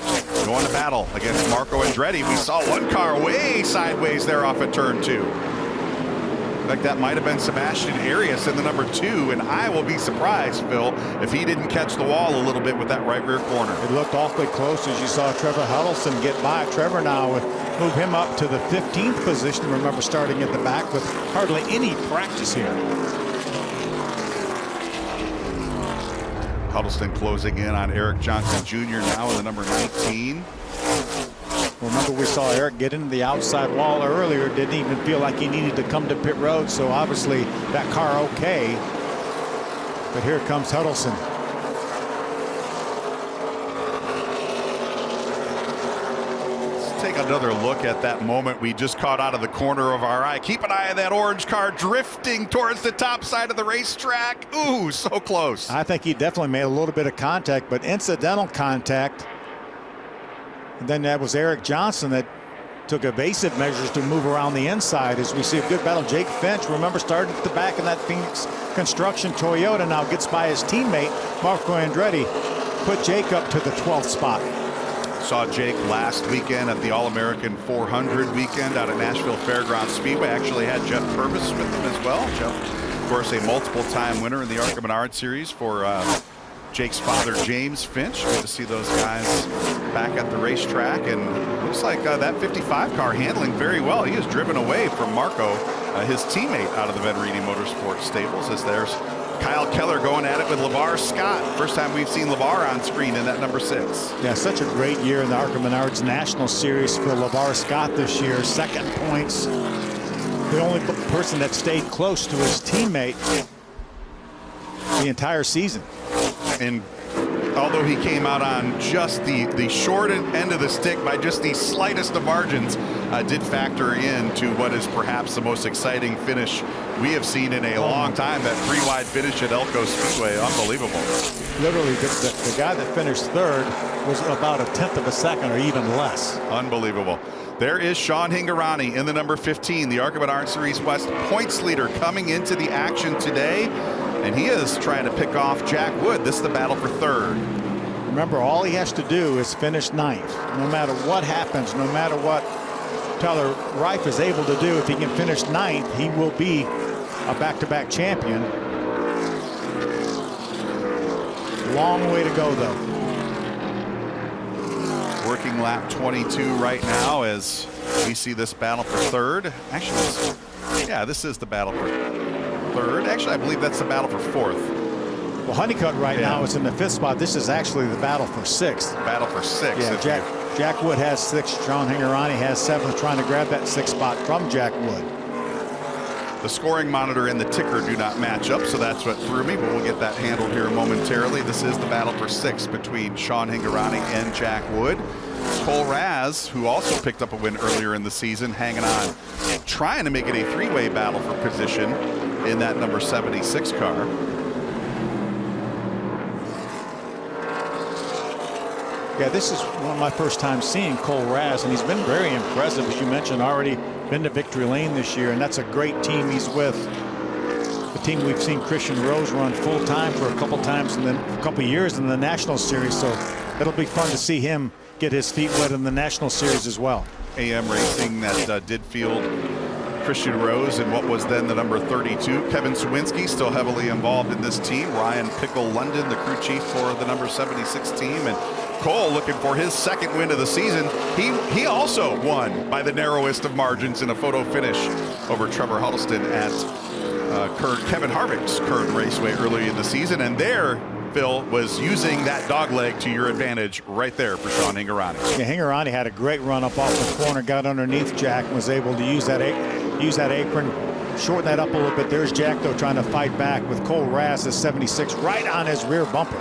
going to battle against Marco Andretti. We saw one car way sideways there off at turn 2. In fact, that might have been Sebastian Arias in the number 2, and I will be surprised, Phil, if he didn't catch the wall a little bit with that right rear corner. It looked awfully close as you saw Trevor Huddleston get by. Trevor now would move him up to the 15th position. Remember, starting at the back with hardly any practice here. Huddleston closing in on Eric Johnson Jr. now in the number 19. Remember, we saw Eric get into the outside wall earlier. Didn't even feel like he needed to come to pit road, so obviously that car okay. But here comes Huddleston. Let's take another look at that moment we just caught out of the corner of our eye. Keep an eye on that orange car drifting towards the top side of the racetrack. Ooh, so close. I think he definitely made a little bit of contact, but incidental contact. And then that was Eric Johnson that took evasive measures to move around the inside, as we see a good battle. Jake Finch, remember, started at the back in that Phoenix Construction Toyota, now gets by his teammate Marco Andretti, put Jake up to the 12th spot. Saw Jake last weekend at the All-American 400 weekend out at Nashville Fairgrounds Speedway. Actually had Jeff Purvis with him as well. Jeff, of course, a multiple-time winner in the ARCA Menards Series for Jake's father, James Finch. Good to see those guys back at the racetrack, and looks like that 55 car handling very well. He is driven away from Marco, his teammate, out of the Venturini Motorsports stables, as there's Kyle Keller going at it with LeVar Scott. First time we've seen LeVar on screen in that number 6. Yeah, such a great year in the ARCA Menards National Series for LeVar Scott this year. 2nd points. The only person that stayed close to his teammate the entire season. And although he came out on just the short end of the stick by just the slightest of margins, did factor into what is perhaps the most exciting finish we have seen in a long time. That 3-wide finish at Elko Speedway, unbelievable. Literally, the guy that finished third was about 1/10 of a second or even less. Unbelievable. There is Sean Hingorani in the number 15, the ARCA Menards Series West points leader coming into the action today. And he is trying to pick off Jack Wood. This is the battle for third. Remember, all he has to do is finish 9th. No matter what happens, no matter what Tyler Reif is able to do, if he can finish 9th, he will be a back-to-back champion. Long way to go, though. Working lap 22 right now as we see this battle for third. Actually, yeah, this is the battle for third. Actually, I believe that's the battle for fourth. Well, Honeycutt right now is in the 5th spot. This is actually the battle for 6th. Battle for 6th. Yeah, Jack Wood has 6th. Sean Hingorani has 7th, trying to grab that 6th spot from Jack Wood. The scoring monitor and the ticker do not match up, so that's what threw me, but we'll get that handled here momentarily. This is the battle for 6th between Sean Hingorani and Jack Wood. Cole Raz, who also picked up a win earlier in the season, hanging on, trying to make it a 3-way battle for position in that number 76 car. Yeah, this is one of my first times seeing Cole Raz, and he's been very impressive, as you mentioned, already been to Victory Lane this year, and that's a great team he's with. The team we've seen Christian Rose run full time for a couple times and then a couple years in the National Series, so it'll be fun to see him get his feet wet in the National Series as well. AM Racing that did field Christian Rose and what was then the number 32. Kevin Sawinski still heavily involved in this team. Ryan Pickle London, the crew chief for the number 76 team. And Cole looking for his 2nd win of the season. He also won by the narrowest of margins in a photo finish over Trevor Huddleston at Kevin Harvick's current raceway early in the season. And there, Phil, was using that dog leg to your advantage right there for Sean Hingorani. Yeah, Hingorani had a great run up off the corner, got underneath Jack, and was able to use that apron, shorten that up a little bit. There's Jack, though, trying to fight back with Cole Raz at 76 right on his rear bumper.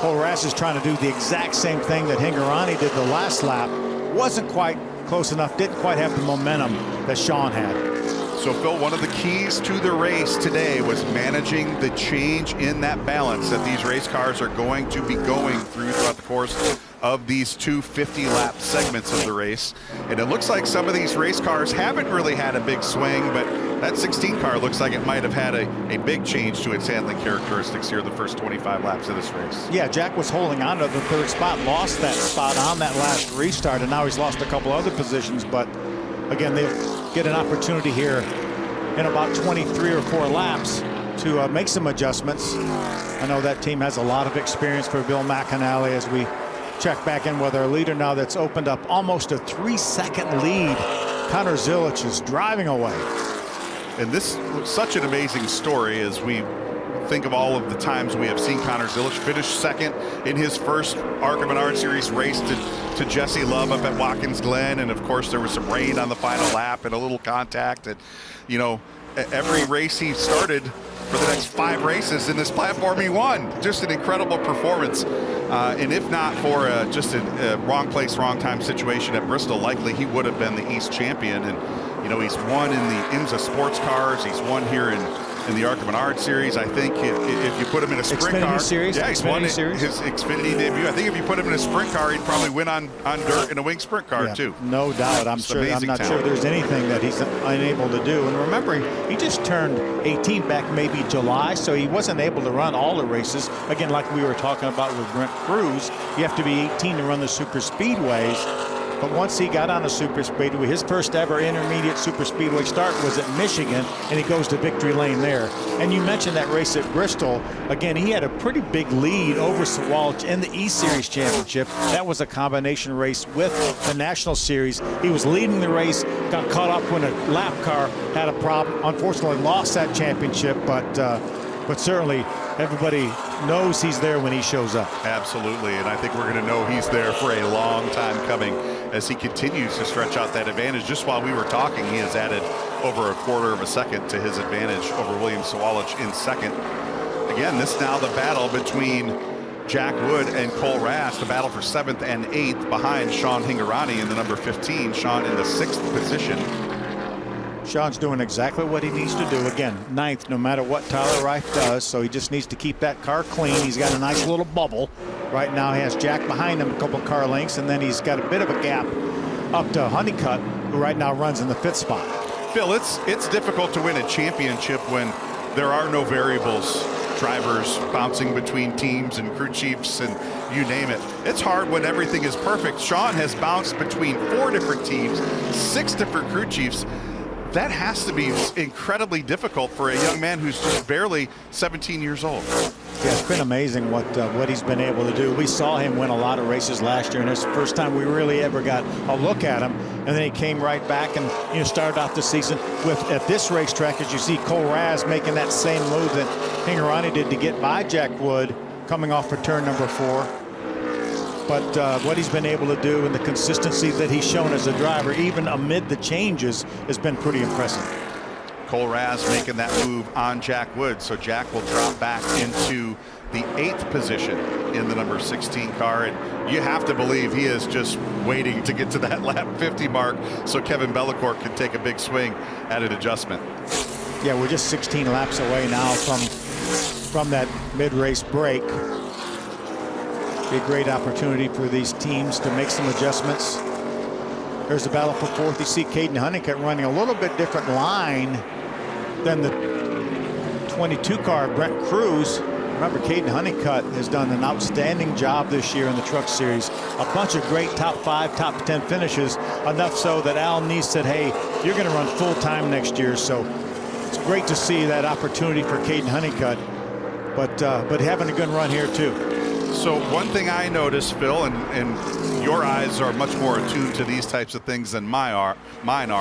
Cole Raz is trying to do the exact same thing that Hingorani did the last lap. Wasn't quite close enough, didn't quite have the momentum that Sean had. So, Phil, one of the keys to the race today was managing the change in that balance that these race cars are going to be going through throughout the course of these two 50-lap segments of the race. And it looks like some of these race cars haven't really had a big swing, but that 16 car looks like it might have had a big change to its handling characteristics here the first 25 laps of this race. Yeah, Jack was holding on to the 3rd spot, lost that spot on that last restart, and now he's lost a couple other positions. But again, they'll get an opportunity here in about 23 or 4 laps to make some adjustments. I know that team has a lot of experience for Bill McAnally as we check back in with our leader now. That's opened up almost a 3-second lead. Connor Zilich is driving away. And this was such an amazing story as we think of all of the times we have seen Connor Zilich finish 2nd in his first ARCA Menards Series race to Jesse Love up at Watkins Glen. And of course there was some rain on the final lap and a little contact. And you know, every race he started for the next 5 races in this platform, he won. Just an incredible performance. And if not for just a wrong place, wrong time situation at Bristol, likely he would have been the East champion. And you know, he's won in the IMSA sports cars. He's won here in the ARCA Menards Series. I think if you put him in a sprint Xfinity car, Series, yeah, he's won his Xfinity debut. I think if you put him in a sprint car, he'd probably win on dirt in a wing sprint car too. No doubt. I'm not sure there's anything that he's unable to do. And remember, he just turned 18 back maybe July, so he wasn't able to run all the races. Again, like we were talking about with Brent Cruz, you have to be 18 to run the super speedways. But once he got on a super speedway, his first ever intermediate super speedway start was at Michigan, and he goes to Victory Lane there. And you mentioned that race at Bristol. Again, he had a pretty big lead over Sawalich in the E-Series Championship. That was a combination race with the National Series. He was leading the race, got caught up when a lap car had a problem. Unfortunately, lost that championship, but certainly everybody knows he's there when he shows up. Absolutely, and I think we're going to know he's there for a long time coming as he continues to stretch out that advantage. Just while we were talking, he has added over 1/4 of a second to his advantage over William Sawalich in 2nd. Again, this now the battle between Jack Wood and Cole Rast, the battle for 7th and 8th behind Sean Hingorani in the number 15. Sean in the 6th position. Sean's doing exactly what he needs to do. Again, 9th, no matter what Tyler Reif does, so he just needs to keep that car clean. He's got a nice little bubble. Right now he has Jack behind him a couple car lengths, and then he's got a bit of a gap up to Honeycutt, who right now runs in the 5th spot. Phil, it's difficult to win a championship when there are no variables. Drivers bouncing between teams and crew chiefs and you name it. It's hard when everything is perfect. Sean has bounced between 4 different teams, 6 different crew chiefs. That has to be incredibly difficult for a young man who's just barely 17 years old. Yeah, it's been amazing what he's been able to do. We saw him win a lot of races last year, and it's the first time we really ever got a look at him. And then he came right back and started off the season with, at this racetrack, as you see Cole Raz making that same move that Hingorani did to get by Jack Wood, coming off for turn number 4. But what he's been able to do and the consistency that he's shown as a driver, even amid the changes, has been pretty impressive. Cole Raz making that move on Jack Wood, so Jack will drop back into the 8th position in the number 16 car, and you have to believe he is just waiting to get to that lap 50 mark so Kevin Bellecourt can take a big swing at an adjustment. Yeah, we're just 16 laps away now from that mid-race break. Be a great opportunity for these teams to make some adjustments. There's the battle for 4th. You see Caden Honeycutt running a little bit different line than the 22 car, Brent Cruz. Remember, Caden Honeycutt has done an outstanding job this year in the Truck Series. A bunch of great top 5, top 10 finishes, enough so that Al Neese said, hey, you're going to run full time next year. So it's great to see that opportunity for Caden Honeycutt, but having a good run here too. So one thing I noticed, Phil, and your eyes are much more attuned to these types of things than mine are,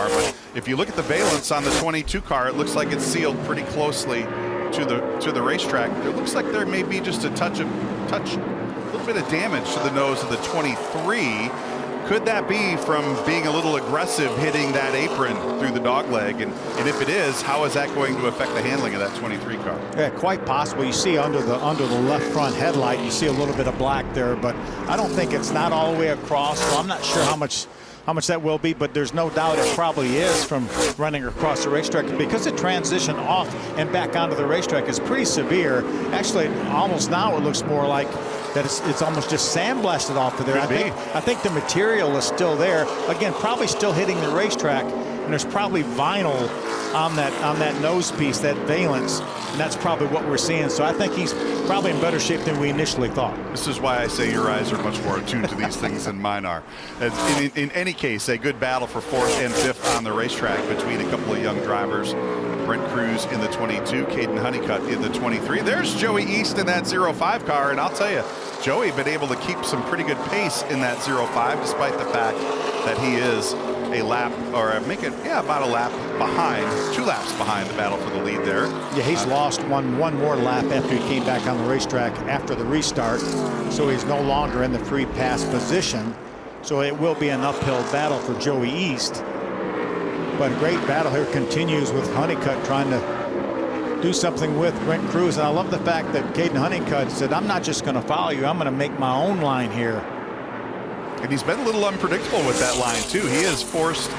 but if you look at the valence on the 22 car, it looks like it's sealed pretty closely to the racetrack. It looks like there may be just a little bit of damage to the nose of the 23. Could that be from being a little aggressive hitting that apron through the dogleg? And if it is, how is that going to affect the handling of that 23 car? Yeah, quite possible. You see under the left front headlight, you see a little bit of black there, but I don't think it's not all the way across. So I'm not sure how much that will be, but there's no doubt it probably is from running across the racetrack, because the transition off and back onto the racetrack is pretty severe. Actually, almost now it looks more like that it's almost just sandblasted off of there. I think the material is still there. Again, probably still hitting the racetrack, and there's probably vinyl on that nose piece, that valence, and that's probably what we're seeing. So I think he's probably in better shape than we initially thought. This is why I say your eyes are much more attuned to these things than mine are. In any case, a good battle for 4th and 5th on the racetrack between a couple of young drivers. Brent Cruz in the 22, Caden Honeycutt in the 23. There's Joey East in that 05 car, and I'll tell you, Joey been able to keep some pretty good pace in that 05, despite the fact that he is a lap, or about a lap behind, 2 laps behind the battle for the lead there. Yeah, he's lost one more lap after he came back on the racetrack after the restart, so he's no longer in the free pass position. So it will be an uphill battle for Joey East. But a great battle here continues with Honeycutt trying to do something with Brent Cruz. And I love the fact that Caden Honeycutt said, I'm not just going to follow you, I'm going to make my own line here. And he's been a little unpredictable with that line too. He has forced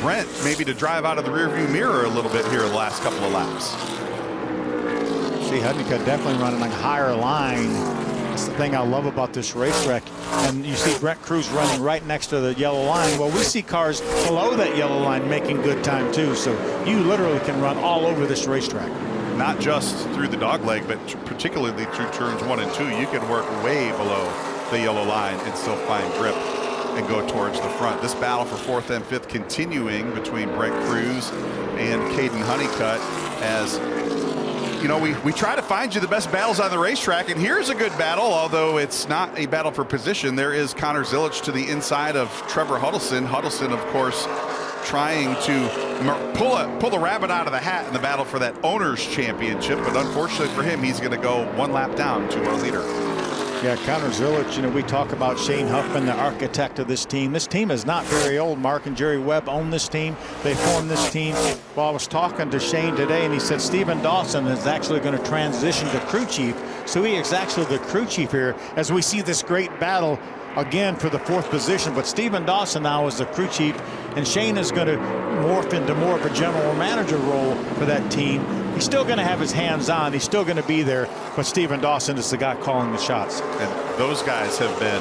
Brent maybe to drive out of the rearview mirror a little bit here in the last couple of laps. See, Honeycutt definitely running a higher line. That's the thing I love about this racetrack. And you see Brent Cruz running right next to the yellow line. Well, we see cars below that yellow line making good time too. So you literally can run all over this racetrack. Not just through the dogleg, but particularly through turns 1 and 2. You can work way below the yellow line and still find grip and go towards the front. This battle for 4th and 5th continuing between Brent Cruz and Caden Honeycutt, as you know, we try to find you the best battles on the racetrack, and here's a good battle, although it's not a battle for position. There is Connor Zilic to the inside of Trevor Huddleston. Huddleston, of course, trying to pull the rabbit out of the hat in the battle for that Owners Championship, but unfortunately for him, he's going to go 1 lap down to our leader. Yeah, Connor Zillich, you know, we talk about Shane Huffman, the architect of this team. This team is not very old. Mark and Jerry Webb own this team. They formed this team. Well, I was talking to Shane today, and he said Stephen Dawson is actually going to transition to crew chief. So he is actually the crew chief here as we see this great battle again for the 4th position. But Stephen Dawson now is the crew chief, and Shane is going to morph into more of a general manager role for that team. He's still going to have his hands on. He's still going to be there, but Stephen Dawson is the guy calling the shots. And those guys have been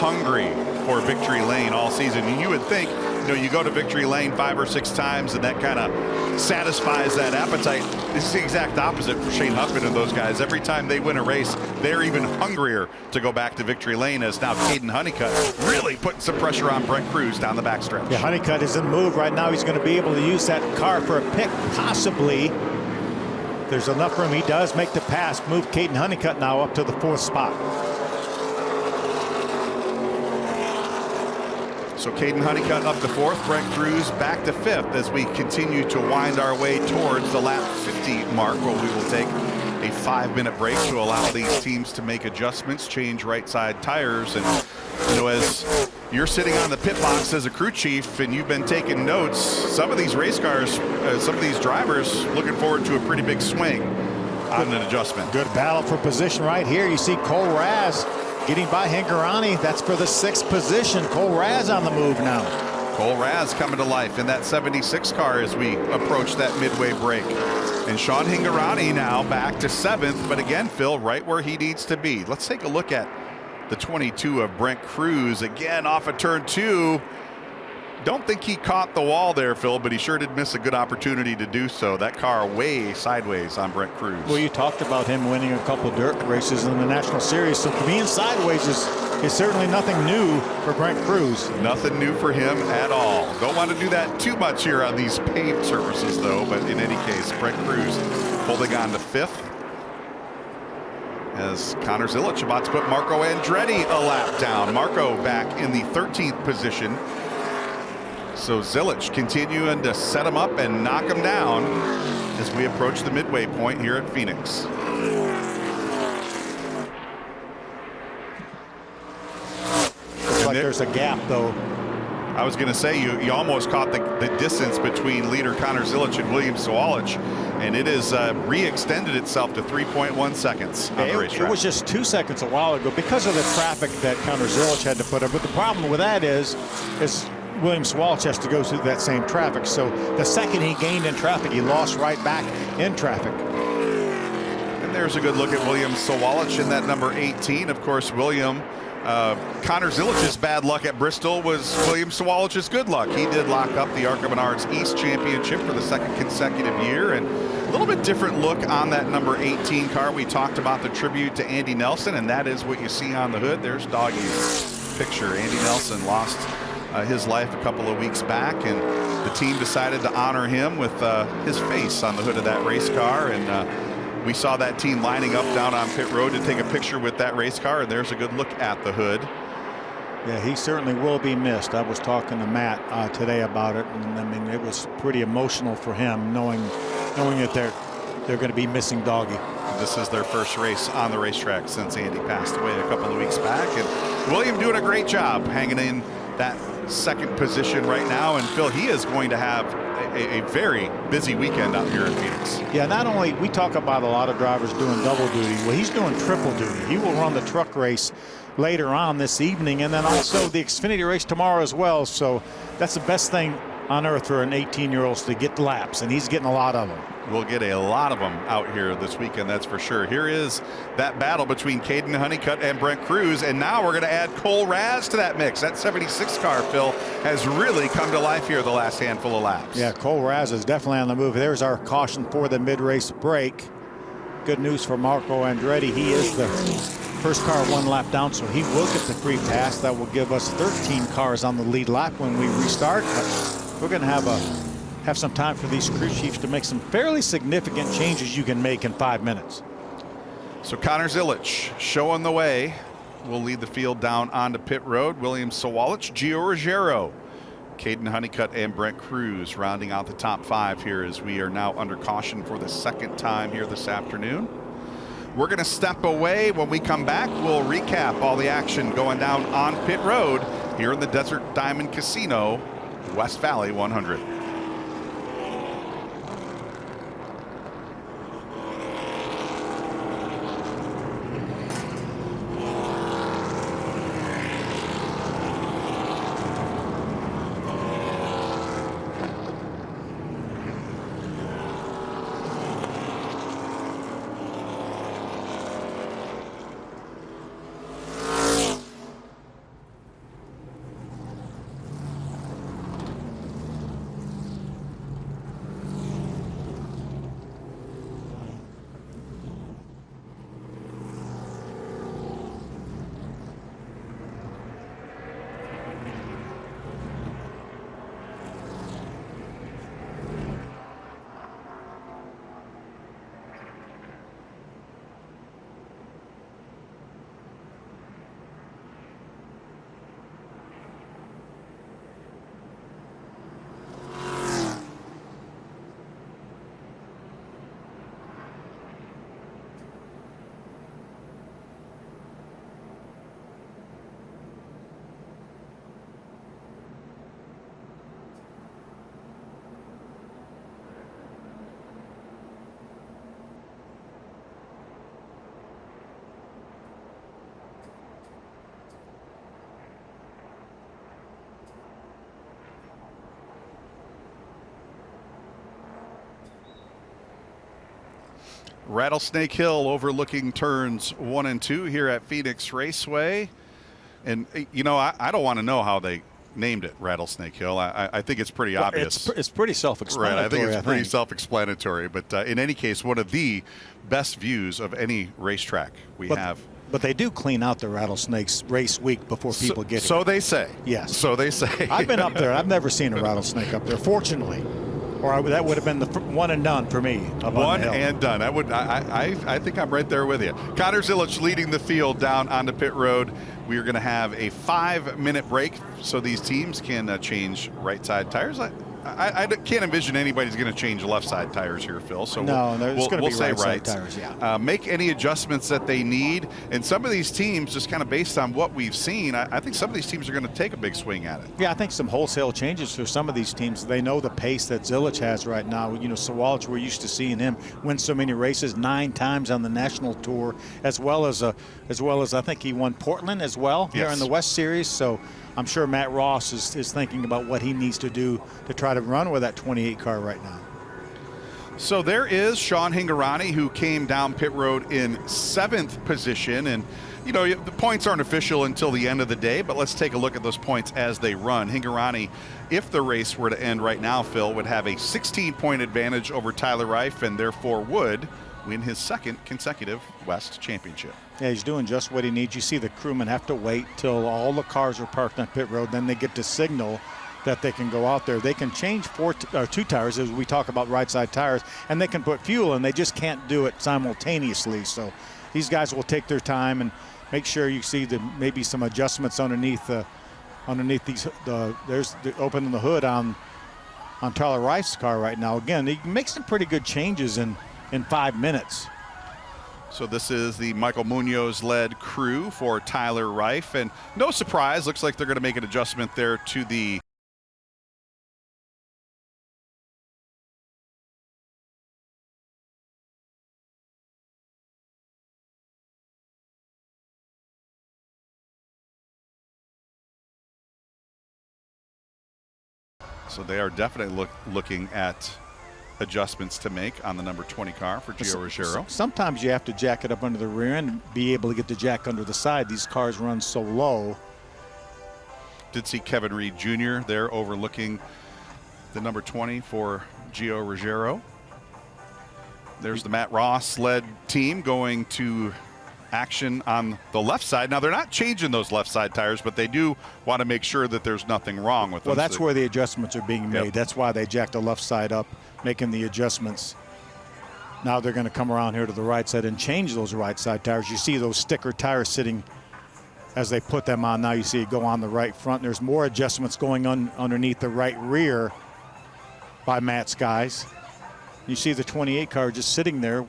hungry for victory lane all season. And you would think, you know, you go to victory lane 5 or 6 times and that kind of satisfies that appetite. This is the exact opposite for Shane Huffman and those guys. Every time they win a race, they're even hungrier to go back to victory lane, as now Caden Honeycutt really putting some pressure on Brent Cruz down the backstretch. Yeah, Honeycutt is in the move right now. He's going to be able to use that car for a pick, possibly. There's enough room. He does make the pass, move Caden Honeycutt now up to the 4th spot. So Caden Honeycutt up to 4th, Brent Cruz back to 5th as we continue to wind our way towards the lap 50 mark, where we will take a 5-minute break to allow these teams to make adjustments, change right side tires. And you know, as you're sitting on the pit box as a crew chief and you've been taking notes, some of these race cars, some of these drivers looking forward to a pretty big swing on an adjustment. Good battle for position right here. You see Cole Raz getting by Hingarani. That's for the 6th position. Cole Raz on the move now. Cole Raz coming to life in that 76 car as we approach that midway break. And Sean Hingarani now back to 7th, but again, Phil, right where he needs to be. Let's take a look at the 22 of Brent Cruz, again off of turn 2. Don't think he caught the wall there, Phil, but he sure did miss a good opportunity to do so. That car way sideways on Brent Cruz. Well, you talked about him winning a couple dirt races in the National Series, so being sideways is certainly nothing new for Brent Cruz. Nothing new for him at all. Don't want to do that too much here on these paved surfaces, though, but in any case, Brent Cruz holding on to 5th. As Connor Zillich about to put Marco Andretti a lap down. Marco back in the 13th position. So Zillich continuing to set him up and knock him down as we approach the midway point here at Phoenix. Looks like there's a gap, though. I was going to say, you almost caught the distance between leader Connor Zillich and William Sawalich, and it has re-extended itself to 3.1 seconds on the racetrack. It was just 2 seconds a while ago because of the traffic that Connor Zillich had to put up. But the problem with that is William Sawalich has to go through that same traffic. So the second he gained in traffic, he lost right back in traffic. And there's a good look at William Sawalich in that number 18. Of course, Connor Zillich's bad luck at Bristol was William Sawalich's good luck. He did lock up the ARCA Menards East Championship for the 2nd consecutive year, and a little bit different look on that number 18 car. We talked about the tribute to Andy Nelson, and that is what you see on the hood. There's Doggy's picture. Andy Nelson lost his life a couple of weeks back, and the team decided to honor him with his face on the hood of that race car. And we saw that team lining up down on pit road to take a picture with that race car, and there's a good look at the hood. Yeah, he certainly will be missed. I was talking to Matt today about it, and I mean, it was pretty emotional for him knowing that they're going to be missing Doggy. This is their first race on the racetrack since Andy passed away a couple of weeks back, and William doing a great job hanging in that 2nd position right now. And Phil, he is going to have a very busy weekend out here in Phoenix. Yeah, not only we talk about a lot of drivers doing double duty, well, he's doing triple duty. He will run the truck race later on this evening, and then also the Xfinity race tomorrow as well. So that's the best thing on earth for an 18-year-old to get laps, and he's getting a lot of them. We'll get a lot of them out here this weekend, that's for sure. Here is that battle between Caden Honeycutt and Brent Cruz, and now we're going to add Cole Raz to that mix. That 76 car, Phil, has really come to life here the last handful of laps. Yeah, Cole Raz is definitely on the move. There's our caution for the mid-race break. Good news for Marco Andretti. He is the first car 1 lap down, so he will get the free pass. That will give us 13 cars on the lead lap when we restart. But we're going to have some time for these crew chiefs to make some fairly significant changes you can make in 5 minutes. So Connor Zillich showing the way. Will lead the field down onto pit road. William Sawalich, Gio Ruggiero, Caden Honeycutt, and Brent Cruz rounding out the top 5 here as we are now under caution for the 2nd time here this afternoon. We're going to step away. When we come back, we'll recap all the action going down on pit road here in the Desert Diamond Casino, West Valley 100. Rattlesnake Hill overlooking turns 1 and 2 here at Phoenix Raceway. And, you know, I don't want to know how they named it Rattlesnake Hill. I think it's pretty obvious. It's pretty self-explanatory. Right, I think it's pretty self-explanatory. But in any case, one of the best views of any racetrack we have. But they do clean out the rattlesnakes race week before people get here. So they say. Yes. So they say. I've been up there. I've never seen a rattlesnake up there, fortunately. Or that would have been the one and done for me. One and done. I think I'm right there with you. Connor Zilich leading the field down onto pit road. We are going to have a 5-minute break so these teams can change right side tires. I can't envision anybody's going to change left side tires here, Phil. So no, there's going to be say right side tires. Yeah. Make any adjustments that they need, and some of these teams, just kind of based on what we've seen, I think some of these teams are going to take a big swing at it. Yeah, I think some wholesale changes for some of these teams. They know the pace that Zilich has right now. You know, Sawalich, we're used to seeing him win so many races, 9 times on the national tour, as well as I think he won Portland as well here in the West Series. So I'm sure Matt Ross is thinking about what he needs to do to try to run with that 28 car right now. So there is Sean Hingarani, who came down pit road in 7th position. And, you know, the points aren't official until the end of the day, but let's take a look at those points as they run. Hingarani, if the race were to end right now, Phil, would have a 16-point advantage over Tyler Reif and therefore would win his 2nd consecutive West Championship. Yeah, he's doing just what he needs. You see the crewmen have to wait till all the cars are parked on pit road. Then they get to signal that they can go out there. They can change 2 tires, as we talk about right side tires, and they can put fuel in. They just can't do it simultaneously. So these guys will take their time and make sure you see maybe some adjustments underneath these. There's opening the hood on Tyler Reif's car right now. Again, he makes some pretty good changes in 5 minutes. So this is the Michael Munoz-led crew for Tyler Reif, and no surprise, looks like they're going to make an adjustment there to the So they are definitely looking at adjustments to make on the number 20 car for Gio Ruggiero. Sometimes you have to jack it up under the rear end and be able to get the jack under the side. These cars run so low. Did see Kevin Reed Jr. there overlooking the number 20 for Gio Ruggiero. There's the Matt Ross-led team going to action on the left side. Now, they're not changing those left side tires, but they do want to make sure that there's nothing wrong with them. Well, that's where the adjustments are being made. That's why they jacked the left side up, making the adjustments. Now they're going to come around here to the right side and change those right side tires. You see those sticker tires sitting as they put them on. Now you see it go on the right front. There's more adjustments going on underneath the right rear by Matt's guys. You see the 28 car just sitting there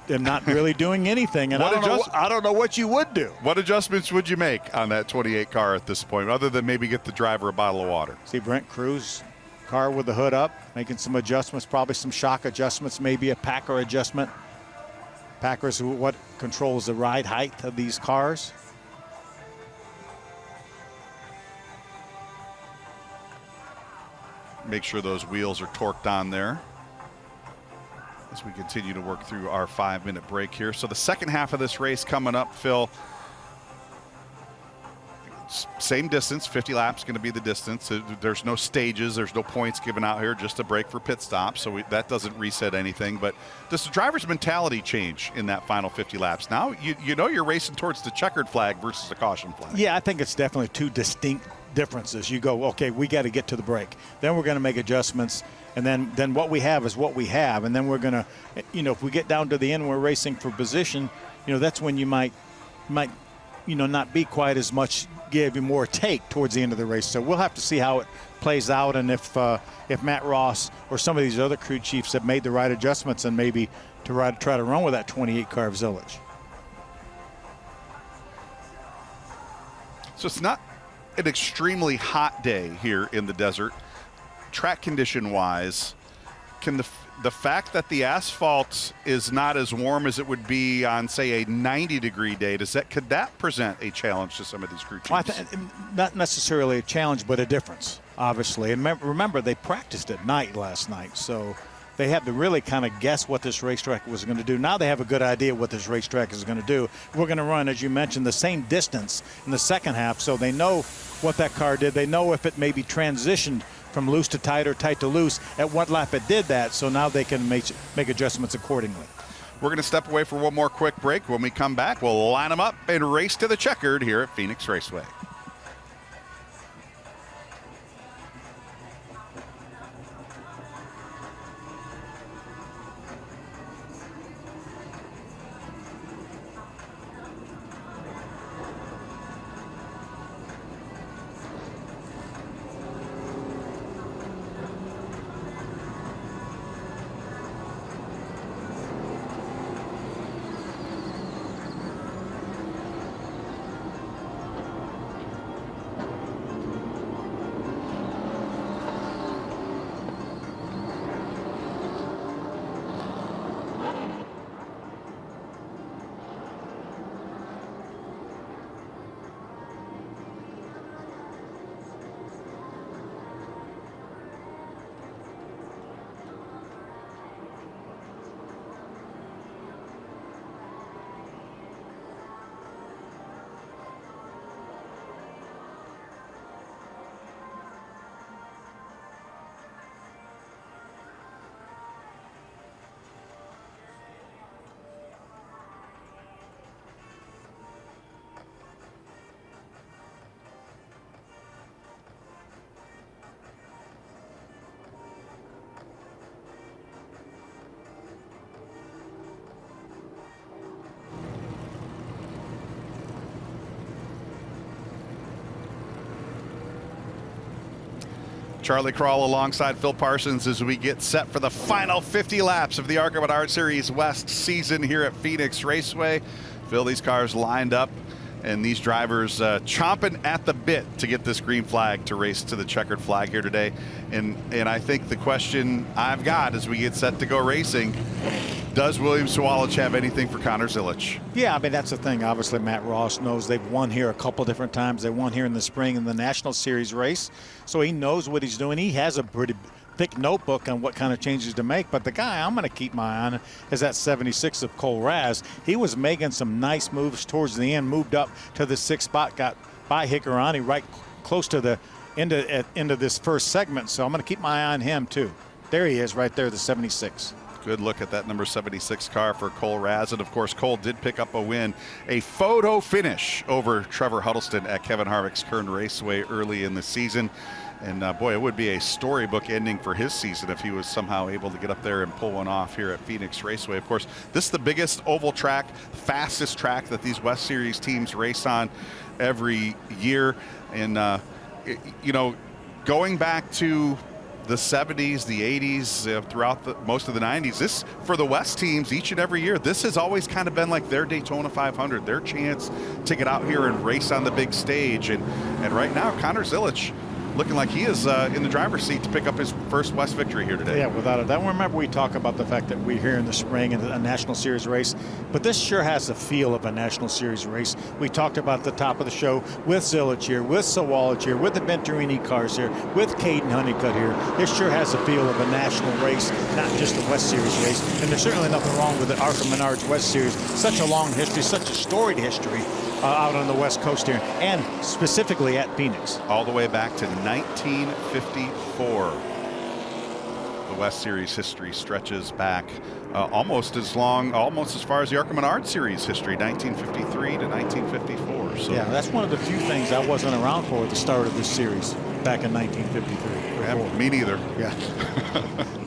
am not really doing anything, and I don't know what you would do. What adjustments would you make on that 28 car at this point, other than maybe get the driver a bottle of water? See Brent Cruz, car with the hood up, making some adjustments, probably some shock adjustments, maybe a Packer adjustment. Packer's what controls the ride height of these cars. Make sure those wheels are torqued on there as we continue to work through our 5-minute break here. So the second half of this race coming up, Phil, same distance, 50 laps going to be the distance. There's no stages, there's no points given out here, just a break for pit stops, so that doesn't reset anything. But does the driver's mentality change in that final 50 laps? Now you know you're racing towards the checkered flag versus the caution flag. Yeah, I think it's definitely two distinct differences. You go, okay, we got to get to the break. Then we're going to make adjustments, and then what we have is what we have. And then we're going to, if we get down to the end, we're racing for position, that's when you might not be quite as much give you more take towards the end of the race. So we'll have to see how it plays out, and if Matt Ross or some of these other crew chiefs have made the right adjustments and maybe to try to run with that 28-car Zillage. So it's not an extremely hot day here in the desert. Track condition wise, can the fact that the asphalt is not as warm as it would be on, say, a 90-degree day, could that present a challenge to some of these crew chiefs? Well, not necessarily a challenge, but a difference, obviously. And remember, they practiced at night last night, so they had to really kind of guess what this racetrack was going to do. Now they have a good idea what this racetrack is going to do. We're going to run, as you mentioned, the same distance in the second half, so they know what that car did. They know if it maybe transitioned from loose to tight or tight to loose, at what lap it did that, so now they can make adjustments accordingly. We're going to step away for one more quick break. When we come back, we'll line them up and race to the checkered here at Phoenix Raceway. Charlie Krall alongside Phil Parsons as we get set for the final 50 laps of the ARCA Menards Series West season here at Phoenix Raceway. Phil, these cars lined up and these drivers chomping at the bit to get this green flag to race to the checkered flag here today. And I think the question I've got as we get set to go racing, does William Sawalich have anything for Connor Zillage? Yeah, I mean, that's the thing. Obviously, Matt Ross knows they've won here a couple different times. They won here in the spring in the National Series race. So he knows what he's doing. He has a pretty thick notebook on what kind of changes to make. But the guy I'm going to keep my eye on is that 76 of Cole Raz. He was making some nice moves towards the end, moved up to the 6th spot, got by Hickorani right close to the end of this first segment. So I'm going to keep my eye on him, too. There he is right there, the 76. Good look at that number 76 car for Cole Raz. And, of course, Cole did pick up a win, a photo finish over Trevor Huddleston at Kevin Harvick's Kern Raceway early in the season. And, boy, it would be a storybook ending for his season if he was somehow able to get up there and pull one off here at Phoenix Raceway. Of course, this is the biggest oval track, fastest track that these West Series teams race on every year. And, you know, going back to the 70s, the 80s, throughout most of the 90s. This, for the West teams, each and every year, this has always kind of been like their Daytona 500, their chance to get out here and race on the big stage. And right now, Connor Zilic looking like he is in the driver's seat to pick up his first West victory here today. Yeah, without a doubt. Remember, we talk about the fact that we're here in the spring in a National Series race, but this sure has the feel of a National Series race. We talked about the top of the show with Zilic here, with Sawalich here, with the Venturini cars here, with Caden Honeycutt here. This sure has the feel of a national race, not just a West Series race. And there's certainly nothing wrong with the ARCA Menards West Series. Such a long history, such a storied history out on the West Coast here, and specifically at Phoenix. All the way back to 1954. The West Series history stretches back almost as far as the ARCA Menards Series history, 1953 to 1954. So yeah, that's one of the few things I wasn't around for at the start of this series back in 1953. Yeah, me neither. Yeah.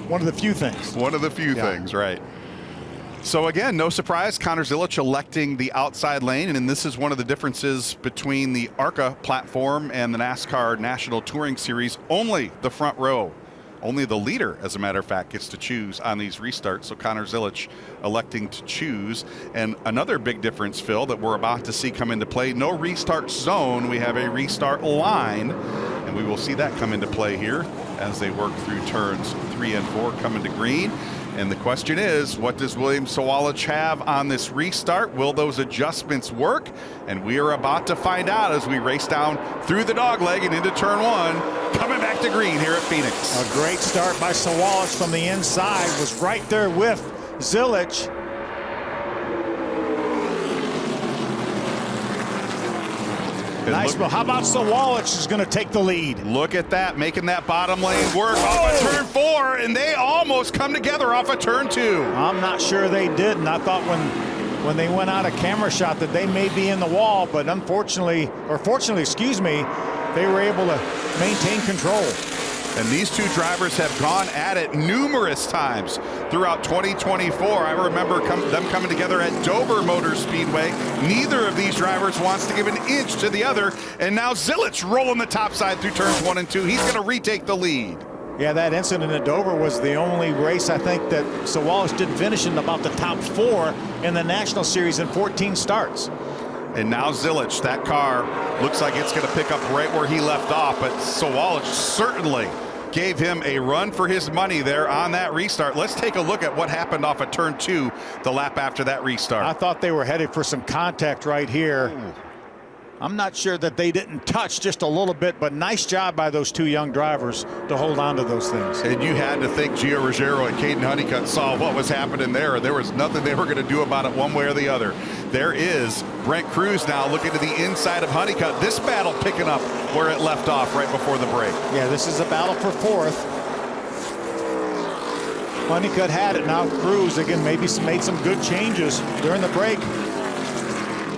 One of the few things. One of the few things, right. So again, no surprise, Connor Zilic electing the outside lane, and this is one of the differences between the ARCA platform and the NASCAR National Touring Series. Only the front row, only the leader, as a matter of fact, gets to choose on these restarts. So Connor Zilic electing to choose. And another big difference, Phil, that we're about to see come into play, no restart zone. We have a restart line, and we will see that come into play here as they work through turns 3 and 4 coming to green. And the question is, what does William Sawalich have on this restart? Will those adjustments work? And we are about to find out as we race down through the dogleg and into turn 1, coming back to green here at Phoenix. A great start by Sawalich from the inside, was right there with Zilic. Nice. Well, how about Sawalich is going to take the lead? Look at that, making that bottom lane work off of turn 4, and they almost come together off of turn 2. I'm not sure they did, and I thought when they went out of camera shot that they may be in the wall, but unfortunately, or fortunately, excuse me, they were able to maintain control. And these two drivers have gone at it numerous times throughout 2024. I remember them coming together at Dover Motor Speedway. Neither of these drivers wants to give an inch to the other. And now Zilic rolling the top side through turns 1 and 2. He's going to retake the lead. Yeah, that incident at Dover was the only race I think that Sawalich didn't finish in about the top 4 in the National Series in 14 starts. And now Zilic, that car looks like it's going to pick up right where he left off, but Sawalich certainly gave him a run for his money there on that restart. Let's take a look at what happened off of turn 2, the lap after that restart. I thought they were headed for some contact right here. Ooh. I'm not sure that they didn't touch just a little bit, but nice job by those two young drivers to hold on to those things. And you had to think Gio Ruggiero and Caden Honeycutt saw what was happening there. There was nothing they were going to do about it one way or the other. There is Brent Cruz now looking to the inside of Honeycutt. This battle picking up where it left off right before the break. Yeah, this is a battle for 4th. Honeycutt had it. Now Cruz, again, maybe made some good changes during the break.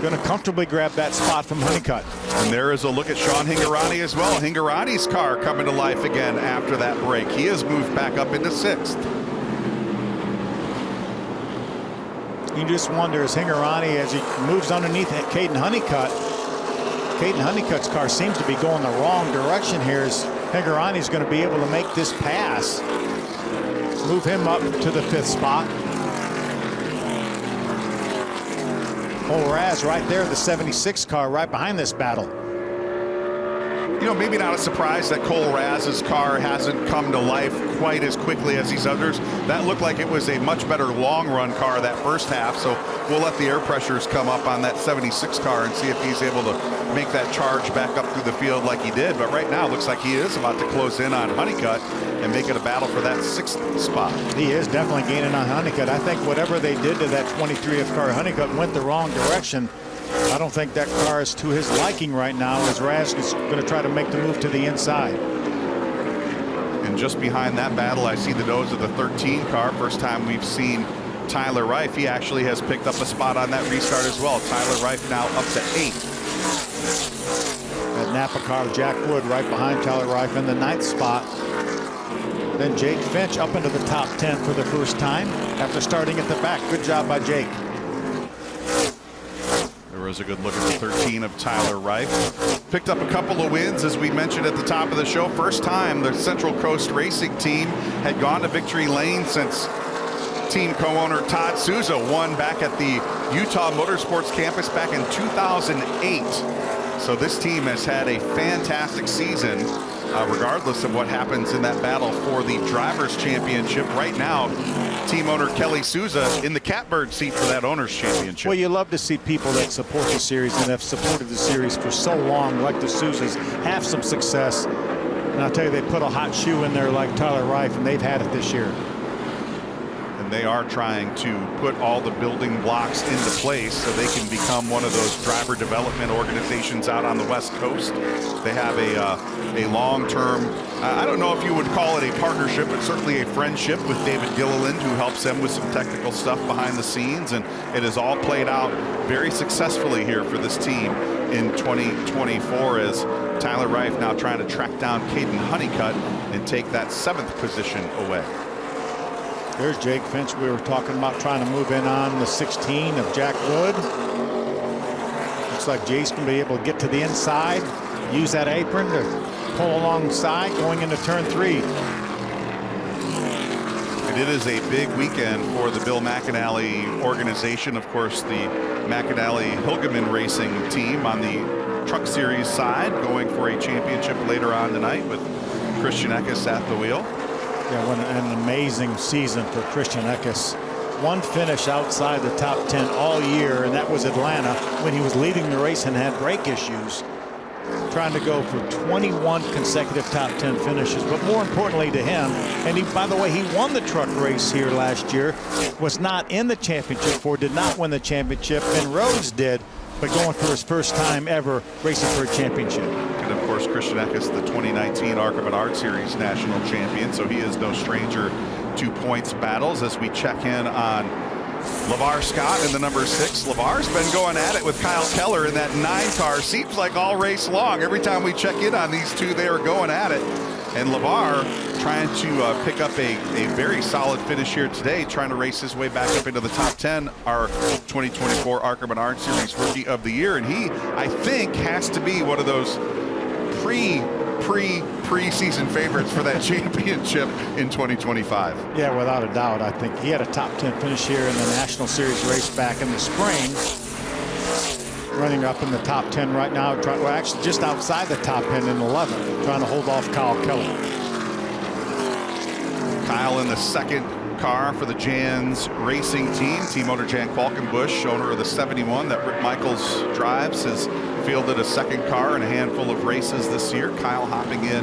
Going to comfortably grab that spot from Honeycutt. And there is a look at Sean Hingorani as well. Hingorani's car coming to life again after that break. He has moved back up into 6th. You just wonder, as Hingorani, as he moves underneath Caden Honeycutt's car seems to be going the wrong direction here, as Hingorani's going to be able to make this pass. Move him up to the 5th spot. Cole Raz right there, the 76 car right behind this battle. You know, maybe not a surprise that Cole Raz's car hasn't come to life quite as quickly as these others. That looked like it was a much better long run car that first half, so we'll let the air pressures come up on that 76 car and see if he's able to make that charge back up through the field like he did. But right now it looks like he is about to close in on Honeycutt and make it a battle for that 6th spot. He is definitely gaining on Honeycutt. I think whatever they did to that 23th car, Honeycutt went the wrong direction. I don't think that car is to his liking right now, as Raz is going to try to make the move to the inside. And just behind that battle, I see the nose of the 13 car. First time we've seen Tyler Reif. He actually has picked up a spot on that restart as well. Tyler Reif now up to 8th. That Napa car, Jack Wood, right behind Tyler Reif in the 9th spot. Then Jake Finch up into the top 10 for the first time after starting at the back. Good job by Jake. There was a good look at the 13 of Tyler Reif. picked up a couple of wins, as we mentioned at the top of the show. First time the Central Coast Racing team had gone to victory lane since team co-owner Todd Souza won back at the Utah Motorsports Campus back in 2008. So this team has had a fantastic season, regardless of what happens in that battle for the Drivers' Championship. Right now, team owner Kelly Souza in the catbird seat for that Owners' Championship. Well, you love to see people that support the series and have supported the series for so long, like the Souzas, have some success. And I'll tell you, they put a hot shoe in there like Tyler Reif, and they've had it this year. They are trying to put all the building blocks into place so they can become one of those driver development organizations out on the West Coast. They have a long-term, I don't know if you would call it a partnership, but certainly a friendship with David Gilliland, who helps them with some technical stuff behind the scenes. And it has all played out very successfully here for this team in 2024, as Tyler Reif now trying to track down Caden Honeycutt and take that 7th position away. There's Jake Finch. We were talking about trying to move in on the 16 of Jack Wood. Looks like Jace can be able to get to the inside, use that apron to pull alongside going into turn 3. And it is a big weekend for the Bill McAnally organization. Of course, the McAnally Hilgeman Racing team on the Truck Series side going for a championship later on tonight with Christian Eckes at the wheel. Yeah, what an amazing season for Christian Eckes. One finish outside the top 10 all year, and that was Atlanta when he was leading the race and had brake issues. Trying to go for 21 consecutive top 10 finishes, but more importantly to him, and he, by the way, he won the truck race here last year, was not in the championship did not win the championship, and Rhodes did, but going for his first time ever racing for a championship. And of course, Christian Eckes, the 2019 ARCA Menards Series national champion, so he is no stranger to points battles. As we check in on LeVar Scott in the number 6. LeVar's been going at it with Kyle Keller in that 9 car. Seems like all race long. Every time we check in on these two, they are going at it. And LeVar trying to pick up a very solid finish here today, trying to race his way back up into the top 10, our 2024 ARCA Menards Series Rookie of the Year. And he, I think, has to be one of those preseason favorites for that championship in 2025. Yeah, without a doubt. I think he had a top 10 finish here in the National Series race back in the spring. Running up in the top 10 right now, well, actually just outside the top 10 in 11th, trying to hold off Kyle Keller. Kyle in the 2nd car for the Jans Racing team. Team owner Jan Qualkenbush, owner of the 71 that Rick Michaels drives, has fielded a 2nd car in a handful of races this year. Kyle hopping in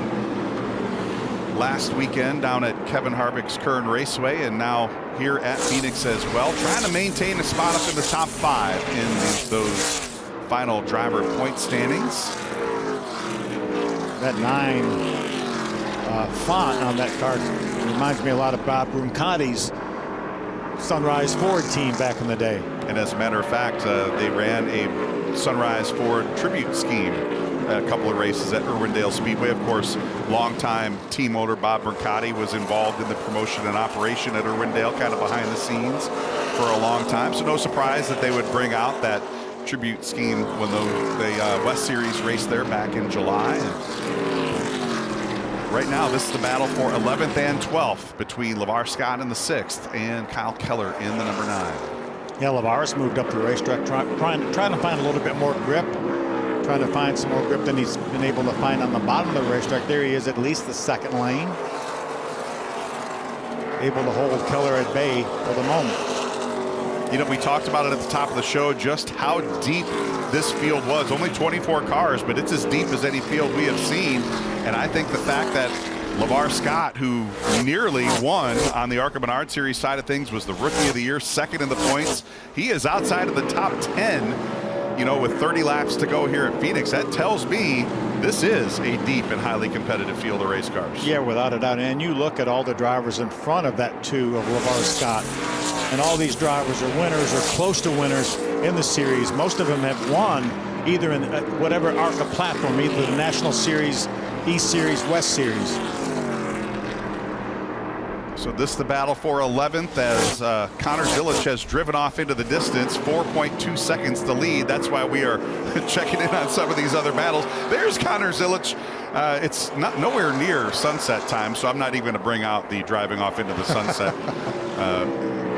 last weekend down at Kevin Harvick's Kern Raceway, and now here at Phoenix as well, trying to maintain a spot up in the top 5 in those final driver point standings. That 9 font on that car reminds me a lot of Bob Bruncati's Sunrise Ford team back in the day. And as a matter of fact, they ran a Sunrise Ford tribute scheme at a couple of races at Irwindale Speedway. Of course, longtime team owner Bob Bruncati was involved in the promotion and operation at Irwindale, kind of behind the scenes for a long time. So no surprise that they would bring out that tribute scheme when the West Series raced there back in July. And right now, this is the battle for 11th and 12th between LeVar Scott in the 6th and Kyle Keller in the number 9. Yeah, LeVar's moved up the racetrack, trying to find a little bit more grip, trying to find some more grip than he's been able to find on the bottom of the racetrack. There he is, at least the 2nd lane, able to hold Keller at bay for the moment. You know, we talked about it at the top of the show, just how deep this field was. Only 24 cars, but it's as deep as any field we have seen. And I think the fact that LeVar Scott, who nearly won on the ARCA Menards Series side of things, was the Rookie of the Year, 2nd in the points. He is outside of the top 10, you know, with 30 laps to go here at Phoenix. That tells me this is a deep and highly competitive field of race cars. Yeah, without a doubt. And you look at all the drivers in front of that 2 of LeVar Scott. And all these drivers are winners or close to winners in the series. Most of them have won either in whatever ARCA platform, either the National Series, East Series, West Series. So this is the battle for 11th as Connor Zilich has driven off into the distance, 4.2 seconds to lead. That's why we are checking in on some of these other battles. There's Connor Zilich. It's not nowhere near sunset time, so I'm not even going to bring out the driving off into the sunset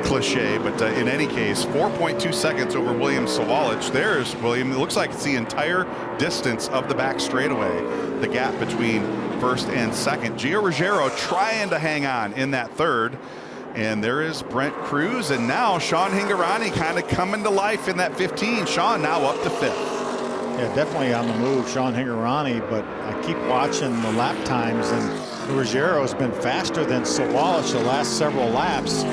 cliche, but in any case, 4.2 seconds over William Sawalich. There's William. It looks like it's the entire distance of the back straightaway, the gap between first and second. Gio Ruggiero trying to hang on in that third, and there is Brent Cruz, and now Sean Hingorani kind of coming to life in that 15. Sean now up to 5th. Yeah, definitely on the move, Sean Hingorani, but I keep watching the lap times, and Ruggiero has been faster than Sawalich the last several laps.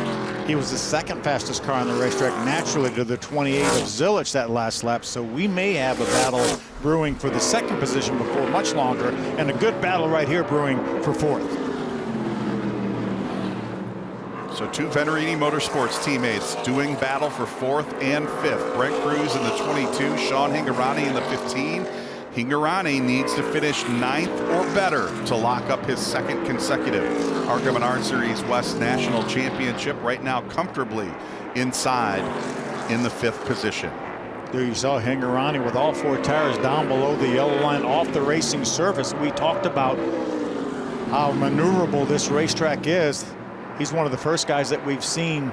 He was the second fastest car on the racetrack, naturally to the 28 of Zilich that last lap. So we may have a battle brewing for the second position before much longer, and a good battle right here brewing for 4th. So two Venerini Motorsports teammates doing battle for 4th and 5th. Brent Cruz in the 22, Sean Hingorani in the 15. Hingorani needs to finish 9th or better to lock up his second consecutive ARCA Menards Series West National Championship. Right now comfortably inside in the 5th position. There you saw Hingorani with all 4 tires down below the yellow line off the racing surface. We talked about how maneuverable this racetrack is. He's one of the first guys that we've seen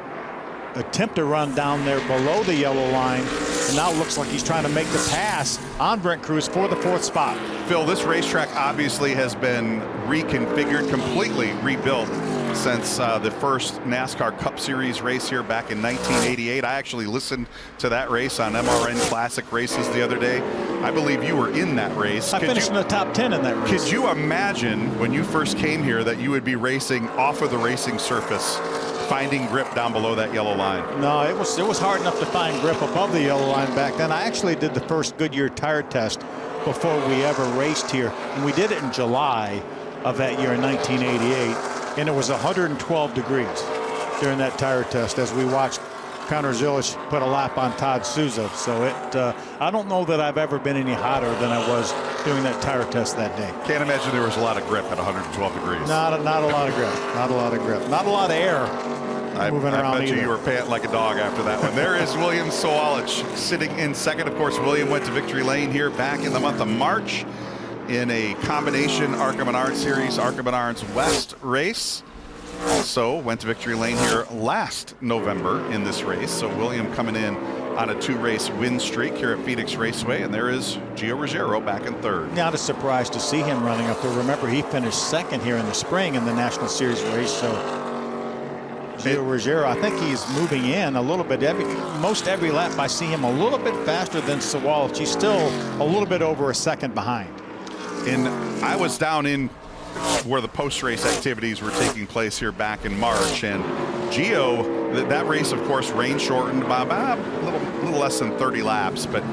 attempt to run down there below the yellow line, and now it looks like he's trying to make the pass on Brent Cruz for the 4th spot. Phil, this racetrack obviously has been reconfigured, completely rebuilt since the first NASCAR Cup Series race here back in 1988. I actually listened to that race on MRN Classic Races the other day. I believe you were in that race. I finished in the top 10 in that race. Could you imagine when you first came here that you would be racing off of the racing surface, finding grip down below that yellow line? No, it was hard enough to find grip above the yellow line back then. I actually did the first Goodyear tire test before we ever raced here, and we did it in July of that year in 1988, and it was 112 degrees during that tire test as we watched Connor Zilich put a lap on Todd Souza. So I don't know that I've ever been any hotter than I was doing that tire test that day. Can't imagine there was a lot of grip at 112 degrees. Not a lot of grip. Not a lot of grip. Not a lot of air moving around. I bet you were panting like a dog after that one. There is William Sawalich sitting in second. Of course, William went to victory lane here back in the month of March in a combination ARCA Menards Series, ARCA Menards West race. Also went to victory lane here last November in this race. So William coming in on a 2-race win streak here at Phoenix Raceway, and there is Gio Ruggiero back in 3rd. Not a surprise to see him running up there. Remember, he finished 2nd here in the spring in the National Series race. So Gio Ruggiero, I think he's moving in a little bit. Most every lap I see him a little bit faster than Sawalich. He's still a little bit over a second behind. And I was down in where the post-race activities were taking place here back in March, and Gio, that race of course rain shortened by about a little less than 30 laps, but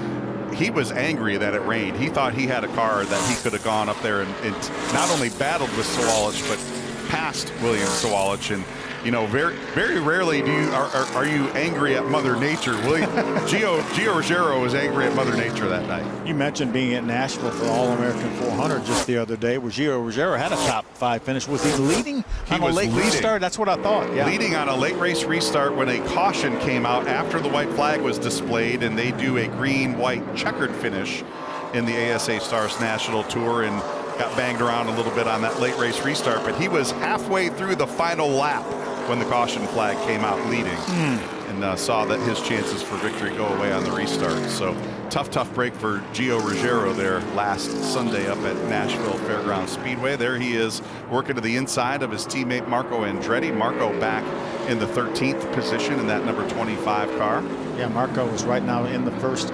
he was angry that it rained. He thought he had a car that he could have gone up there and not only battled with Sawalich but passed William Sawalich. And you know, very rarely are you angry at Mother Nature. Gio Ruggiero was angry at Mother Nature that night. You mentioned being at Nashville for the All-American 400 just the other day. Gio Ruggiero had a top 5 finish. Was he leading on a late restart? That's what I thought. Yeah. Leading on a late race restart when a caution came out after the white flag was displayed, and they do a green-white checkered finish in the ASA Stars National Tour, and got banged around a little bit on that late race restart. But he was halfway through the final lap when the caution flag came out leading, and saw that his chances for victory go away on the restart. So tough break for Gio Ruggiero there last Sunday up at Nashville Fairgrounds Speedway. There he is working to the inside of his teammate Marco Andretti. Marco back in the 13th position in that number 25 car. Yeah, Marco is right now in the first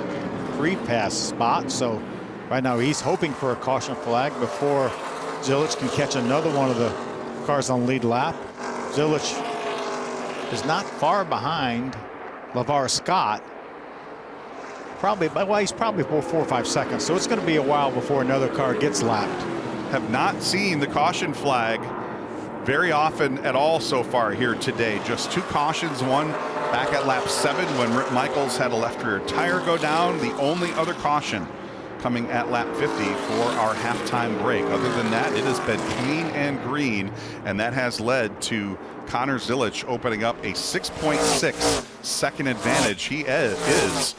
pre-pass spot. So right now he's hoping for a caution flag before Zilich can catch another one of the cars on lead lap. Zilich is not far behind LeVar Scott. He's probably 4 or 5 seconds. So it's going to be a while before another car gets lapped. Have not seen the caution flag very often at all so far here today. Just 2 cautions, one back at lap 7 when Rick Michaels had a left rear tire go down. The only other caution coming at lap 50 for our halftime break. Other than that, it has been clean and green, and that has led to Connor Zilic opening up a 6.6 second advantage. He is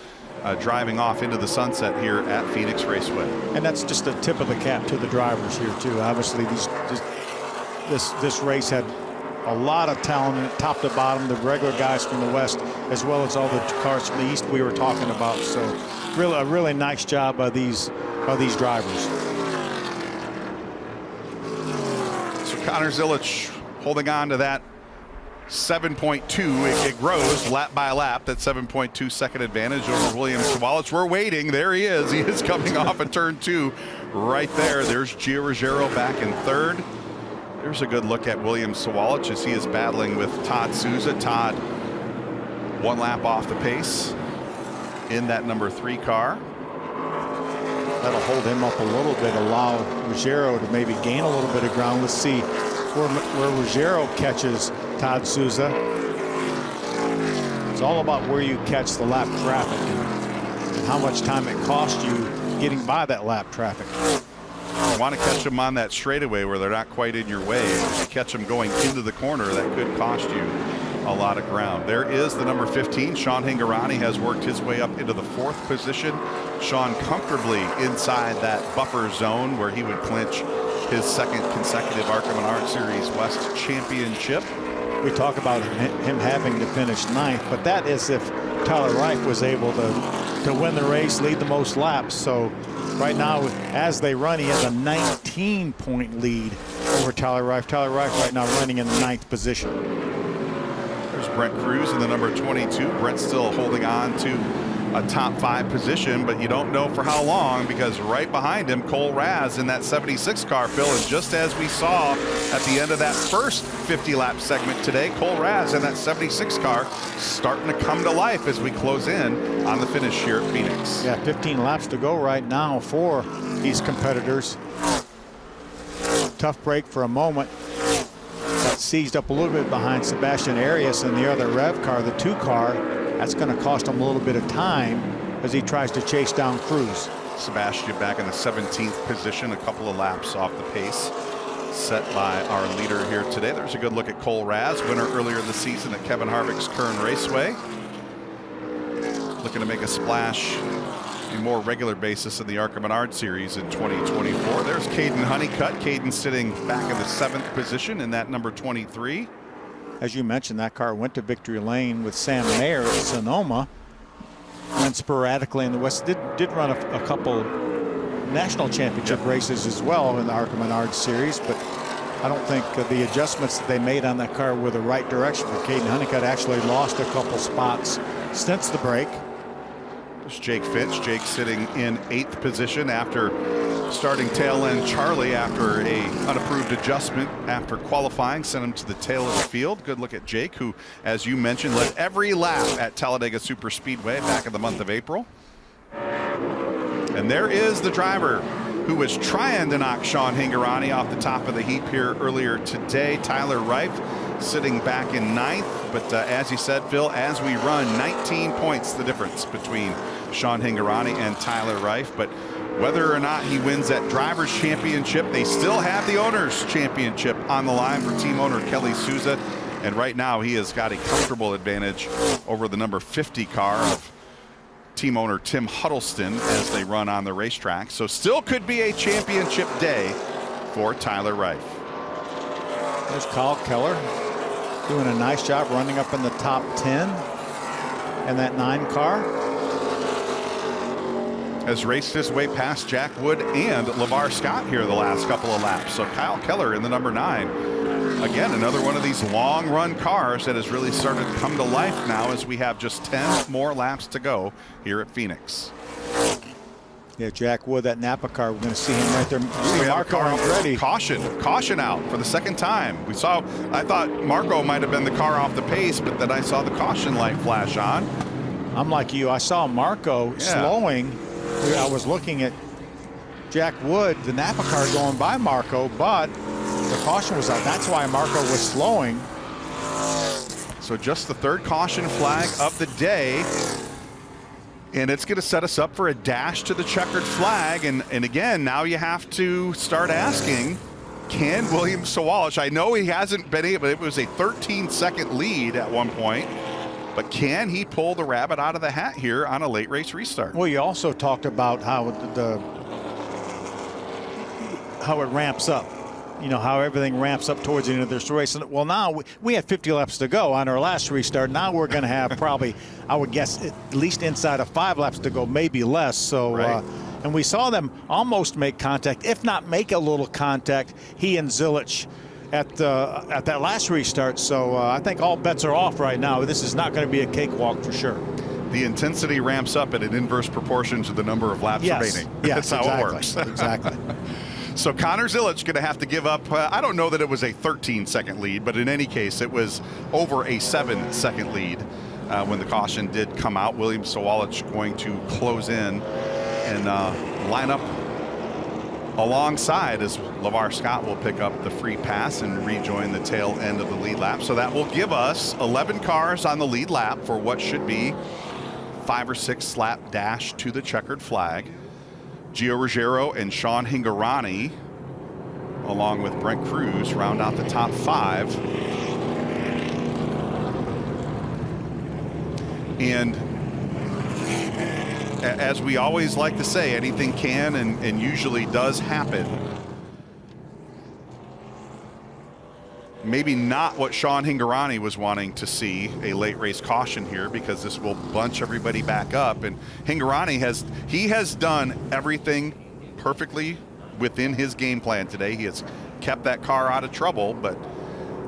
driving off into the sunset here at Phoenix Raceway. And that's just the tip of the cap to the drivers here too. Obviously this race had a lot of talent top to bottom, the regular guys from the West as well as all the cars from the East we were talking about. So a really nice job by these drivers. So Connor Zilic holding on to that 7.2. It grows lap by lap, that 7.2 second advantage over William Sawalich. We're waiting. There he is. He is coming off of turn 2 right there. There's Gio Ruggiero back in third. There's a good look at William Sawalich as he is battling with Todd Souza. Todd 1 lap off the pace in that number 3 car. That'll hold him up a little bit, allow Ruggiero to maybe gain a little bit of ground. Let's see where Ruggiero catches Todd Souza. It's all about where you catch the lap traffic and how much time it costs you getting by that lap traffic. You want to catch them on that straightaway where they're not quite in your way. If you catch them going into the corner, that could cost you a lot of ground. There is the number 15. Sean Hingorani has worked his way up into the 4th position. Sean comfortably inside that buffer zone where he would clinch his 2nd consecutive ARCA Menards Series West championship. We talk about him having to finish 9th, but that is if Tyler Reif was able to win the race, lead the most laps. So right now, as they run, he has a 19-point lead over Tyler Reif. Tyler Reif right now running in the 9th position. There's Brent Cruz in the number 22. Brent's still holding on to a top 5 position, but you don't know for how long, because right behind him, Cole Raz in that 76 car, Phil. And just as we saw at the end of that first 50-lap segment today, Cole Raz in that 76 car starting to come to life as we close in on the finish here at Phoenix. Yeah, 15 laps to go right now for these competitors. Tough break for a moment. Got seized up a little bit behind Sebastian Arias in the other Rev car, the 2 car. That's going to cost him a little bit of time as he tries to chase down Cruz. Sebastian back in the 17th position, a couple of laps off the pace set by our leader here today. There's a good look at Cole Raz, winner earlier this season at Kevin Harvick's Kern Raceway. Looking to make a splash on a more regular basis in the ARCA Menards Series in 2024. There's Caden Honeycutt. Caden sitting back in the 7th position in that number 23. As you mentioned, that car went to victory lane with Sam Mayer at Sonoma. Went sporadically in the West. Did run a couple national championship races as well in the ARCA Menards Series, but I don't think the adjustments that they made on that car were the right direction for Caden Honeycutt. Actually lost a couple spots since the break. There's Jake Finch. Jake sitting in 8th position after starting tail end Charlie after a unapproved adjustment after qualifying sent him to the tail of the field. Good look at Jake, who, as you mentioned, led every lap at Talladega Superspeedway back in the month of April. And there is the driver who was trying to knock Sean Hingorani off the top of the heap here earlier today, Tyler Reif, sitting back in 9th. But as you said, Phil, as we run, 19 points the difference between Sean Hingorani and Tyler Reif. But whether or not he wins that Drivers' Championship, they still have the Owners' Championship on the line for team owner Kelly Souza. And right now he has got a comfortable advantage over the number 50 car of team owner Tim Huddleston as they run on the racetrack. So still could be a championship day for Tyler Reif. There's Kyle Keller doing a nice job running up in the top 10 in that 9 car. Has raced his way past Jack Wood and LeVar Scott here the last couple of laps. So Kyle Keller in the number 9. Again, another one of these long run cars that has really started to come to life now as we have just 10 more laps to go here at Phoenix. Yeah, Jack Wood, that Napa car, we're going to see him right there. We have a car ready. Caution out for the 2nd time. We saw, I thought Marco might have been the car off the pace, but then I saw the caution light flash on. I'm like you, I saw Marco slowing. I was looking at Jack Wood, the Napa car going by Marco, but the caution was out. That's why Marco was slowing. So just the 3rd caution flag of the day. And it's going to set us up for a dash to the checkered flag. And again, now you have to start asking, can William Sawalich, I know he hasn't been able, it was a 13-second lead at one point, but can he pull the rabbit out of the hat here on a late race restart? Well, you also talked about how how it ramps up. You know, how everything ramps up towards the end of this race. And, well, now we had 50 laps to go on our last restart. Now we're going to have probably, I would guess, at least inside of 5 laps to go, maybe less. So, right. And we saw them almost make contact, if not make a little contact, he and Zilich at that last restart. So I think all bets are off right now. This is not going to be a cakewalk for sure. The intensity ramps up at an inverse proportion to the number of laps remaining. Yes, That's how exactly. it works. Exactly. So Connor Zilich going to have to give up, I don't know that it was a 13-second lead, but in any case, it was over a 7-second lead when the caution did come out. William Sawalich going to close in and line up alongside as LeVar Scott will pick up the free pass and rejoin the tail end of the lead lap. So that will give us 11 cars on the lead lap for what should be 5 or 6 lap dash to the checkered flag. Gio Ruggiero and Sean Hingorani, along with Brent Cruz, round out the top 5. And as we always like to say, anything can and usually does happen. Maybe not what Sean Hingorani was wanting to see, a late race caution here, because this will bunch everybody back up. And Hingorani has done everything perfectly within his game plan today. He has kept that car out of trouble, but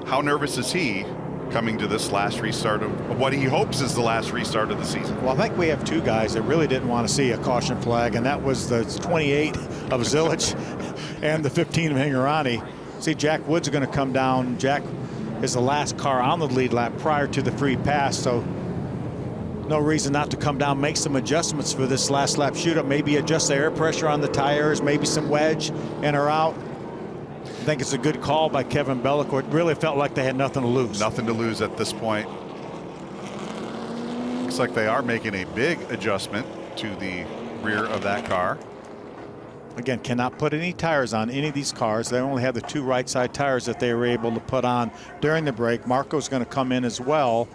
how nervous is he coming to this last restart of what he hopes is the last restart of the season? Well, I think we have 2 guys that really didn't want to see a caution flag, and that was the 28 of Zilich and the 15 of Hingorani. See, Jack Wood's going to come down. Jack is the last car on the lead lap prior to the free pass, so no reason not to come down, make some adjustments for this last lap shootout, maybe adjust the air pressure on the tires, maybe some wedge in or out. I think it's a good call by Kevin Bellicourt. It really felt like they had nothing to lose. Nothing to lose at this point. Looks like they are making a big adjustment to the rear of that car. Again, cannot put any tires on any of these cars. They only have the 2 right side tires that they were able to put on during the break. Marco's going to come in as well.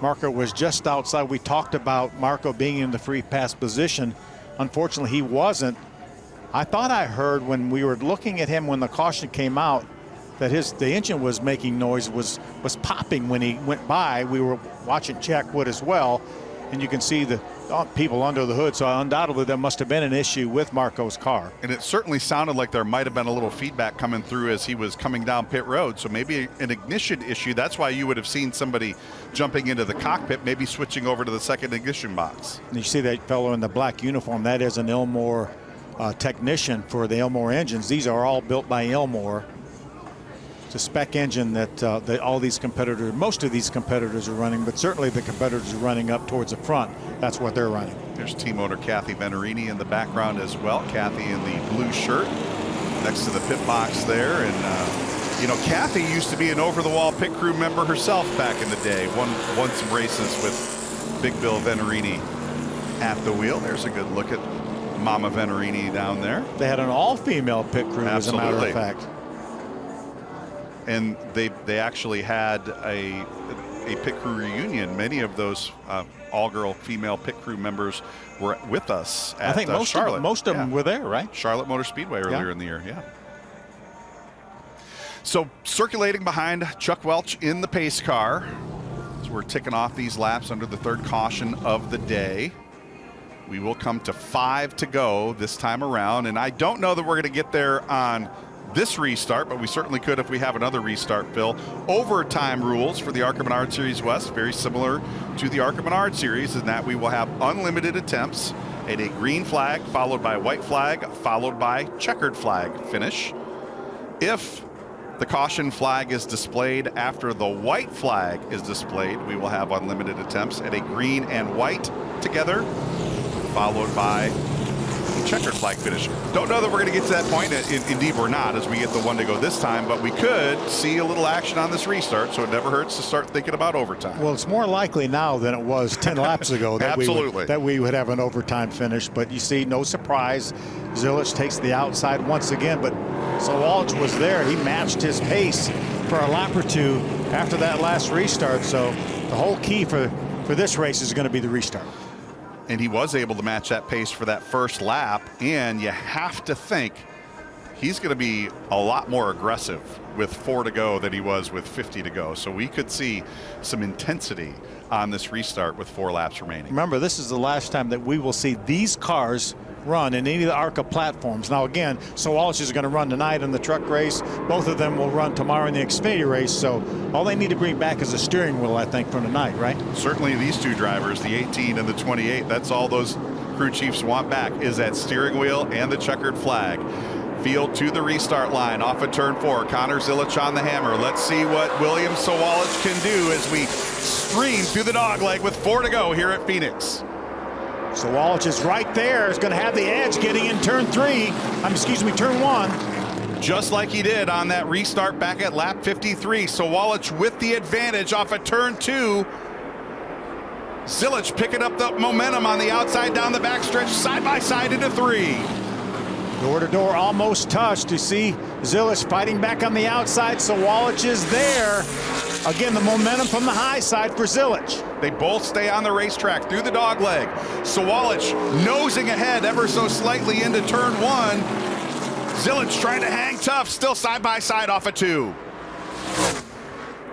Marco was just outside. We talked about Marco being in the free pass position. Unfortunately, he wasn't. I thought I heard when we were looking at him when the caution came out that the engine was making noise, was popping when he went by. We were watching Jack Wood as well, and you can see the people under the hood, so undoubtedly there must have been an issue with Marco's car. And it certainly sounded like there might have been a little feedback coming through as he was coming down pit road, so maybe an ignition issue. That's why you would have seen somebody jumping into the cockpit, maybe switching over to the second ignition box. And you see that fellow in the black uniform, that is an Ilmor technician for the Ilmor engines. These are all built by Ilmor. It's a spec engine that all these competitors, most of these competitors are running, but certainly the competitors are running up towards the front. That's what they're running. There's team owner Kathy Venerini in the background as well. Kathy in the blue shirt next to the pit box there. And, you know, Kathy used to be an over-the-wall pit crew member herself back in the day. Won some races with Big Bill Venerini at the wheel. There's a good look at Mama Venerini down there. They had an all-female pit crew, as a matter of fact. And they actually had a pit crew reunion. Many of those all-girl female pit crew members were with us at I think Charlotte. Most of them were there, right? Charlotte Motor Speedway earlier in the year, yeah. So circulating behind Chuck Welch in the pace car. So we're ticking off these laps under the 3rd caution of the day. We will come to 5 to go this time around. And I don't know that we're going to get there on this restart, but we certainly could if we have another restart, Phil. Overtime rules for the ARCA Menards Series West, very similar to the ARCA Menards Series, in that we will have unlimited attempts at a green flag, followed by white flag, followed by checkered flag finish. If the caution flag is displayed after the white flag is displayed, we will have unlimited attempts at a green and white together, followed by checkered flag finish. Don't know that we're going to get to that point in deep or not as we get the one to go this time, but we could see a little action on this restart, so it never hurts to start thinking about overtime. Well, it's more likely now than it was 10 laps ago that we would have an overtime finish. But you see, no surprise, Zilich takes the outside once again, but Sawalch was there. He matched his pace for a lap or two after that last restart. So the whole key for this race is going to be the restart. And he was able to match that pace for that first lap, and you have to think he's going to be a lot more aggressive with 4 to go than he was with 50 to go. So we could see some intensity on this restart with 4 laps remaining. Remember, this is the last time that we will see these cars run in any of the ARCA platforms. Now again, Sawalch is going to run tonight in the truck race. Both of them will run tomorrow in the Xfinity race. So all they need to bring back is a steering wheel, I think, from tonight, right? Certainly these two drivers, the 18 and the 28, that's all those crew chiefs want back, is that steering wheel and the checkered flag. Field to the restart line off of turn 4. Connor Zilich on the hammer. Let's see what William Sawalch can do as we stream through the dogleg with 4 to go here at Phoenix. Sawalch is right there. Is going to have the edge getting in turn 1. Just like he did on that restart back at lap 53. Sawalch with the advantage off of turn 2. Zilich picking up the momentum on the outside down the backstretch, side by side into 3. Door to door almost touched. You see Zilich fighting back on the outside. Sawalch is there. Again, the momentum from the high side for Zilich. They both stay on the racetrack through the dogleg. Sawalch nosing ahead ever so slightly into turn 1. Zilich trying to hang tough, still side by side off of 2.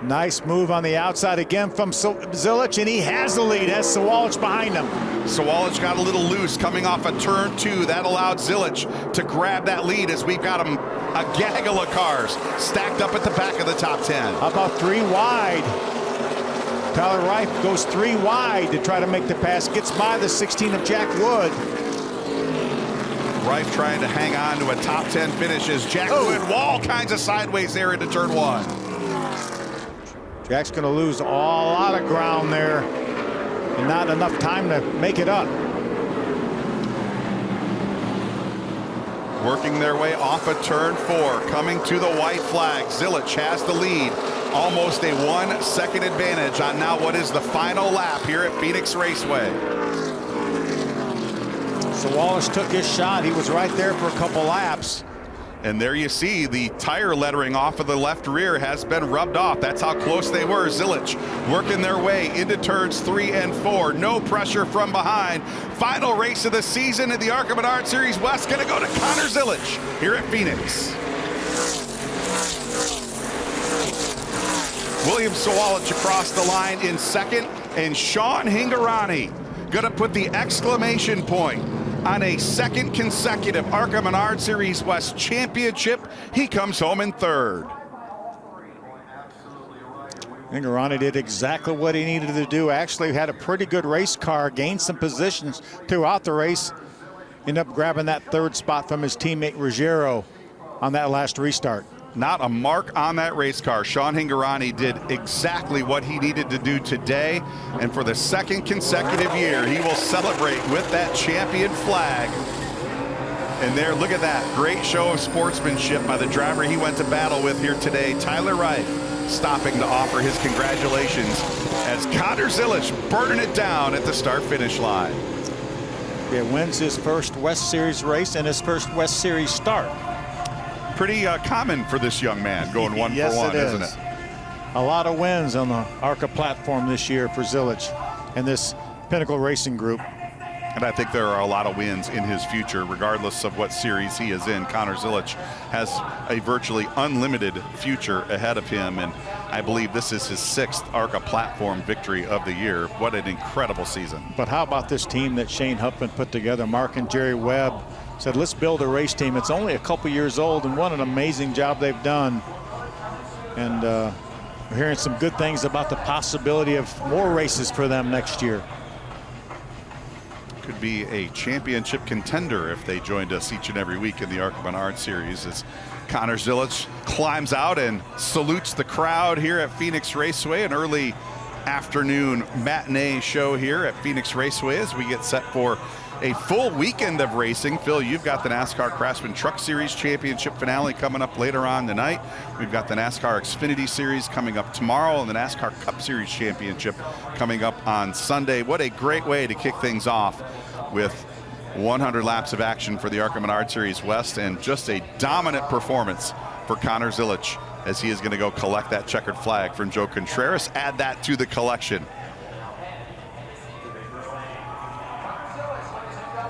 Nice move on the outside again from Zilich, and he has the lead as Sawalch behind him. Sawalch got a little loose coming off of turn 2. That allowed Zilich to grab that lead as we've got him a gaggle of cars stacked up at the back of the top 10. How about 3 wide? Tyler Reif goes 3 wide to try to make the pass. Gets by the 16 of Jack Wood. Reif trying to hang on to a top 10 finish as Jack Wood wall kinds of sideways there into turn 1. Jack's going to lose a lot of ground there and not enough time to make it up. Working their way off of turn 4, coming to the white flag. Zilich has the lead. Almost a 1 second advantage on now what is the final lap here at Phoenix Raceway. Sawalch took his shot. He was right there for a couple laps. And there you see the tire lettering off of the left rear has been rubbed off. That's how close they were. Zilich working their way into turns 3 and 4. No pressure from behind. Final race of the season in the ARCA Menards Series West going to go to Connor Zilich here at Phoenix. William Sawalch across the line in second, and Sean Hingorani going to put the exclamation point on a second consecutive ARCA Menards Series West championship. He comes home in third. Hingorani did exactly what he needed to do. Actually had a pretty good race car, gained some positions throughout the race. Ended up grabbing that third spot from his teammate Ruggiero on that last restart. Not a mark on that race car. Sean Hingorani did exactly what he needed to do today, and for the second consecutive year, he will celebrate with that champion flag. And there, look at that. Great show of sportsmanship by the driver he went to battle with here today, Tyler Reif, stopping to offer his congratulations as Connor Zilich burning it down at the start-finish line. Yeah, wins his first West Series race and his first West Series start. Pretty common for this young man going 1 yes, for 1, isn't it? A lot of wins on the ARCA platform this year for Zilich and this Pinnacle Racing Group. And I think there are a lot of wins in his future, regardless of what series he is in. Connor Zilich has a virtually unlimited future ahead of him, and I believe this is his 6th ARCA platform victory of the year. What an incredible season. But how about this team that Shane Huffman put together? Mark and Jerry Webb said, let's build a race team. It's only a couple years old, and what an amazing job they've done. And we're hearing some good things about the possibility of more races for them next year. Could be a championship contender if they joined us each and every week in the ARCA Menards Series, as Connor Zilich climbs out and salutes the crowd here at Phoenix Raceway. An early afternoon matinee show here at Phoenix Raceway as we get set for a full weekend of racing. Phil, you've got the NASCAR Craftsman Truck Series Championship finale coming up later on tonight. We've got the NASCAR Xfinity Series coming up tomorrow, and the NASCAR Cup Series Championship coming up on Sunday. What a great way to kick things off with 100 laps of action for the ARCA Menards Series West, and just a dominant performance for Connor Zilisch as he is going to go collect that checkered flag from Joe Contreras. Add that to the collection.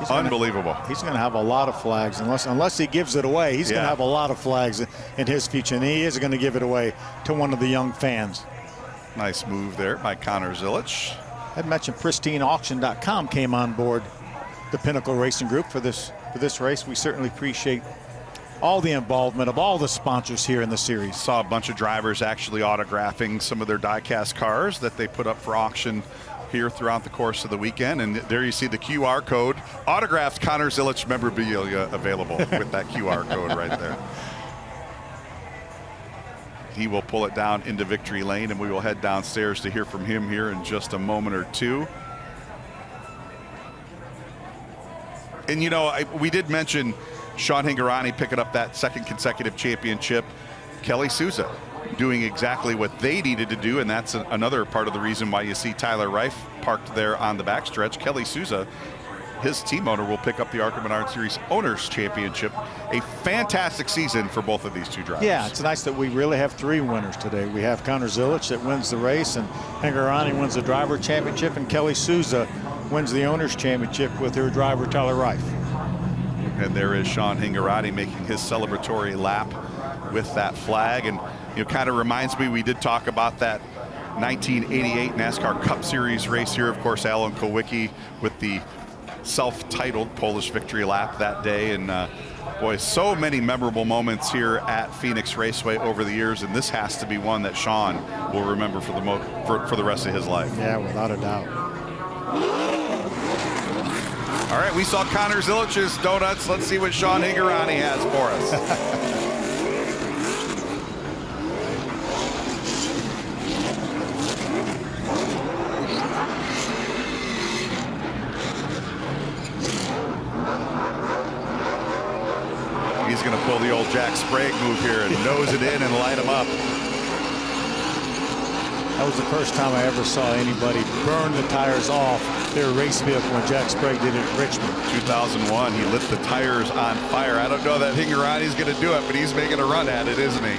Unbelievable. He's going to have a lot of flags unless he gives it away. He's going to have a lot of flags in his future, and he is going to give it away to one of the young fans. Nice move there by Connor Zilisch. I'd mentioned pristineauction.com came on board the Pinnacle Racing Group for this race. We certainly appreciate all the involvement of all the sponsors here in the series. Saw a bunch of drivers actually autographing some of their die-cast cars that they put up for auction here throughout the course of the weekend, and there you see the QR code. Autographed Connor Zilisch memorabilia available with that QR code right there. He will pull it down into victory lane, and we will head downstairs to hear from him here in just a moment or two. And you know, we did mention Sean Hingorani picking up that second consecutive championship. Kelly Souza doing exactly what they needed to do, and that's another part of the reason why you see Tyler Reif parked there on the backstretch. Kelly Souza, his team owner, will pick up the ARCA Menards Series Owners Championship. A fantastic season for both of these two drivers. Yeah, it's nice that we really have three winners today. We have Connor Zilisch that wins the race, and Hingorani wins the driver championship, and Kelly Souza wins the Owners Championship with her driver Tyler Reif. And there is Sean Hingorani making his celebratory lap with that flag. And you know, kind of reminds me, we did talk about that 1988 NASCAR Cup Series race here. Of course, Alan Kulwicki with the self-titled Polish victory lap that day. And boy, so many memorable moments here at Phoenix Raceway over the years, and this has to be one that Sean will remember for the rest of his life. Yeah, without a doubt. All right, we saw Connor Zilich's donuts. Let's see what Sean Hingorani has for us. He's going to pull the old Jack Sprague move here and nose it in and light him up. That was the first time I ever saw anybody burn the tires off their race vehicle when Jack Sprague did it at Richmond. 2001, he lit the tires on fire. I don't know that Hingorani's going to do it, but he's making a run at it, isn't he?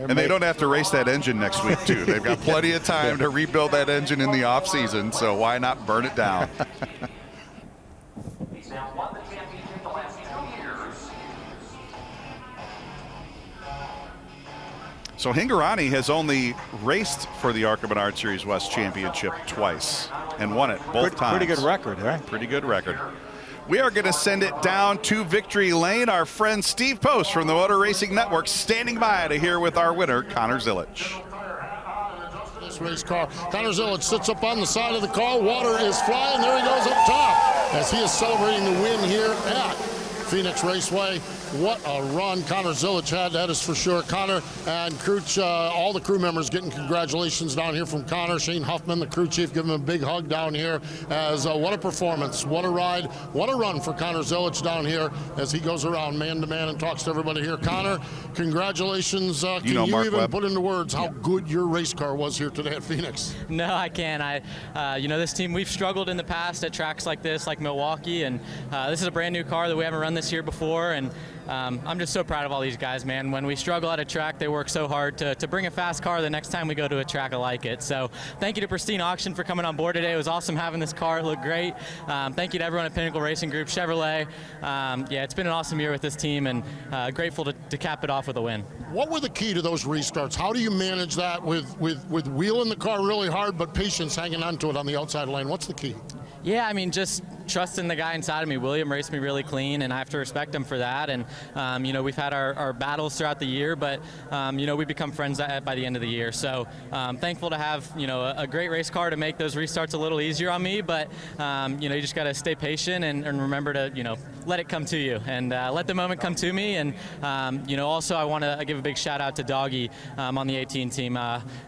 And they don't have to race that engine next week, too. They've got plenty of time to rebuild that engine in the off season, so why not burn it down? He's now won the championship the last 2 years. So Hingorani has only raced for the ARCA Menards Series West Championship twice and won it both times. Pretty good record, right? Pretty good record. We are going to send it down to victory lane. Our friend Steve Post from the Motor Racing Network standing by to hear with our winner, Connor Zilisch. This race car, Connor Zilisch sits up on the side of the car. Water is flying. There he goes up top as he is celebrating the win here at Phoenix Raceway. What a run Connor Zilisch had, that is for sure. Connor and crew, all the crew members getting congratulations down here from Connor. Shane Huffman, the crew chief, giving him a big hug down here. As what a performance, what a ride, what a run for Connor Zilisch down here as he goes around man to man and talks to everybody here. Connor, congratulations. Can you even Webb, put into words how good your race car was here today at Phoenix? No, I can't. You know, this team, we've struggled in the past at tracks like this, like Milwaukee, and this is a brand new car that we haven't run this year before, and I'm just so proud of all these guys, man. When we struggle at a track, they work so hard to bring a fast car the next time we go to a track like it. So thank you to Pristine Auction for coming on board today. It was awesome having this car. It looked great. Thank you to everyone at Pinnacle Racing Group, Chevrolet. Yeah, it's been an awesome year with this team, and grateful to cap it off with a win. What were the key to those restarts? How do you manage that with wheeling the car really hard, but patience hanging on to it on the outside lane? What's the key? Yeah, I mean, just trusting the guy inside of me. William raced me really clean, and I have to respect him for that. And, we've had our battles throughout the year, but, we become friends by the end of the year. So thankful to have, a great race car to make those restarts a little easier on me. But, you just got to stay patient and remember to, let it come to you and let the moment come to me. And, also I want to give a big shout out to Doggy on the 18 team.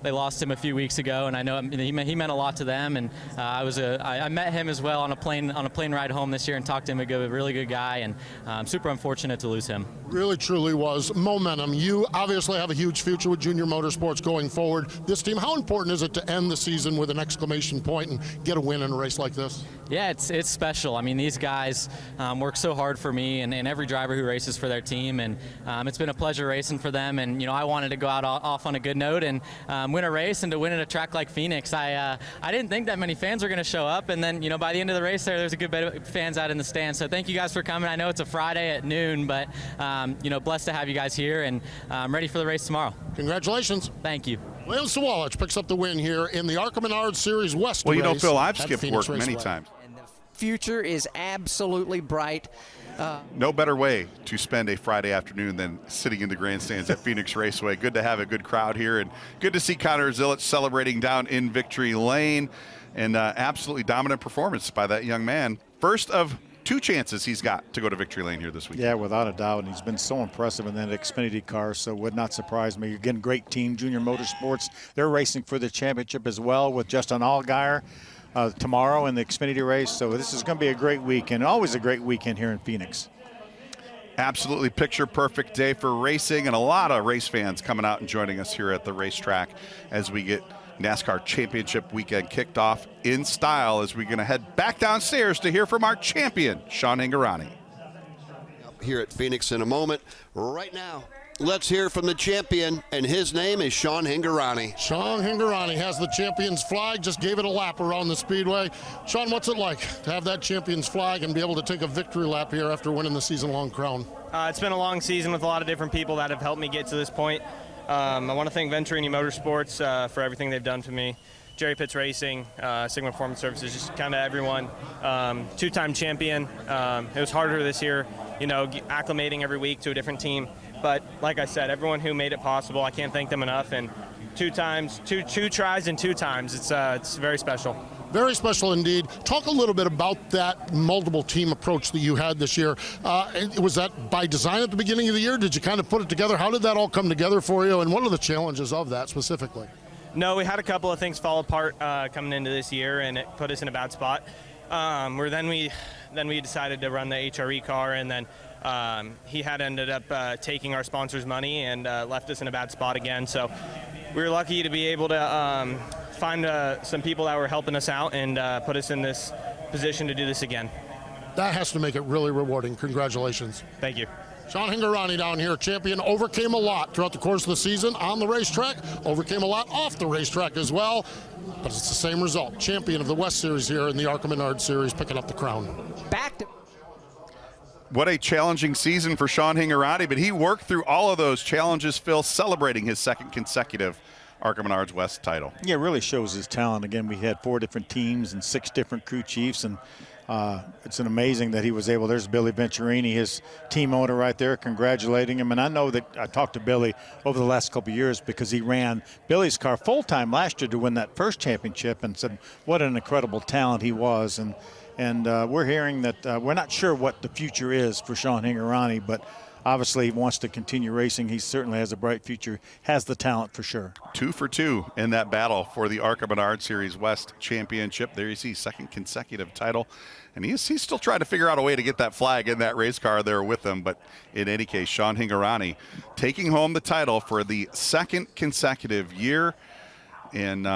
They lost him a few weeks ago, and I know he meant a lot to them. And I met him as well on a plane ride home this year and talked to him. A really good guy, and super unfortunate to lose him. Really, truly was momentum. You obviously have a huge future with Junior Motorsports going forward. This team, how important is it to end the season with an exclamation point and get a win in a race like this? Yeah, it's special. I mean, these guys work so hard for me and every driver who races for their team, and it's been a pleasure racing for them. And I wanted to go out off on a good note and win a race, and to win at a track like Phoenix. I didn't think that many fans were going to show up, and then by the end of the race there's a good bit of fans out in the stands. So thank you guys for coming. I know it's a Friday at noon, but blessed to have you guys here, and I'm ready for the race tomorrow. Congratulations. Thank you. William Sawalich picks up the win here in the ARCA Menards Series West Well, race. Phil, I've skipped Phoenix work many Raceway. times. And the future is absolutely bright. No better way to spend a Friday afternoon than sitting in the grandstands at Phoenix Raceway. Good to have a good crowd here, and good to see Connor Zilic celebrating down in Victory Lane. And absolutely dominant performance by that young man. First of 2 chances he's got to go to Victory Lane here this week. Yeah, without a doubt. And he's been so impressive in that Xfinity car, so would not surprise me. Again, great team, Junior Motorsports. They're racing for the championship as well with Justin Allgaier tomorrow in the Xfinity race. So this is going to be a great weekend, always a great weekend here in Phoenix. Absolutely picture perfect day for racing, and a lot of race fans coming out and joining us here at the racetrack as we get NASCAR Championship weekend kicked off in style, as we're going to head back downstairs to hear from our champion, Sean Hingorani. Here at Phoenix in a moment. Right now, let's hear from the champion, and his name is Sean Hingorani. Sean Hingorani has the champion's flag, just gave it a lap around the speedway. Sean, what's it like to have that champion's flag and be able to take a victory lap here after winning the season-long crown? It's been a long season with a lot of different people that have helped me get to this point. I want to thank Venturini Motorsports for everything they've done for me. Jerry Pitts Racing, Sigma Performance Services, just kind of everyone. 2-time champion. It was harder this year, acclimating every week to a different team. But like I said, everyone who made it possible, I can't thank them enough. And 2 tries and 2 times. It's very special. Very special indeed. Talk a little bit about that multiple team approach that you had this year. Was that by design at the beginning of the year? Did you kind of put it together? How did that all come together for you? And what are the challenges of that specifically? No, we had a couple of things fall apart coming into this year, and it put us in a bad spot. Then we decided to run the HRE car, and then he had ended up taking our sponsors' money and left us in a bad spot again. So we were lucky to be able to find some people that were helping us out and put us in this position to do this again. That has to make it really rewarding. Congratulations. Thank you. Sean Hingorani down here, champion, overcame a lot throughout the course of the season on the racetrack, overcame a lot off the racetrack as well, but it's the same result. Champion of the West Series here in the ARCA Menards Series, picking up the crown. Back to What a challenging season for Sean Hingorani, but he worked through all of those challenges, Phil, celebrating his 2nd consecutive ARCA Menards West title. Yeah, it really shows his talent. Again, we had 4 different teams and 6 different crew chiefs, and it's an amazing that he was able. There's Billy Venturini, his team owner right there, congratulating him. And I know that I talked to Billy over the last couple of years because he ran Billy's car full-time last year to win that first championship, and said what an incredible talent he was. And we're hearing that we're not sure what the future is for Sean Hingorani, but obviously he wants to continue racing. He certainly has a bright future, has the talent for sure. 2 for 2 in that battle for the ARCA Menards Series West Championship. There you see, 2nd consecutive title. And he's still trying to figure out a way to get that flag in that race car there with him. But in any case, Sean Hingorani taking home the title for the 2nd consecutive year. And,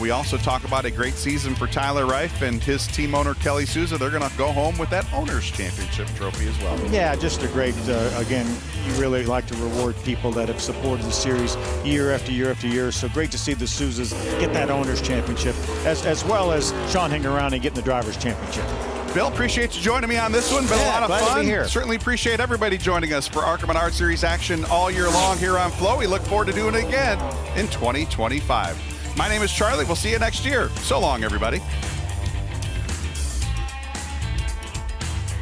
we also talk about a great season for Tyler Reif and his team owner, Kelly Souza. They're going to go home with that Owner's Championship trophy as well. Yeah, just a great, again, you really like to reward people that have supported the series year after year after year. So great to see the Souzas get that Owner's Championship, as well as Sean Hingorani getting the Driver's Championship. Bill, appreciate you joining me on this one. Been a lot of glad fun. to be here. Certainly appreciate everybody joining us for ARCA Menards Series action all year long here on Flow. We look forward to doing it again in 2025. My name is Charlie. We'll see you next year. So long, everybody.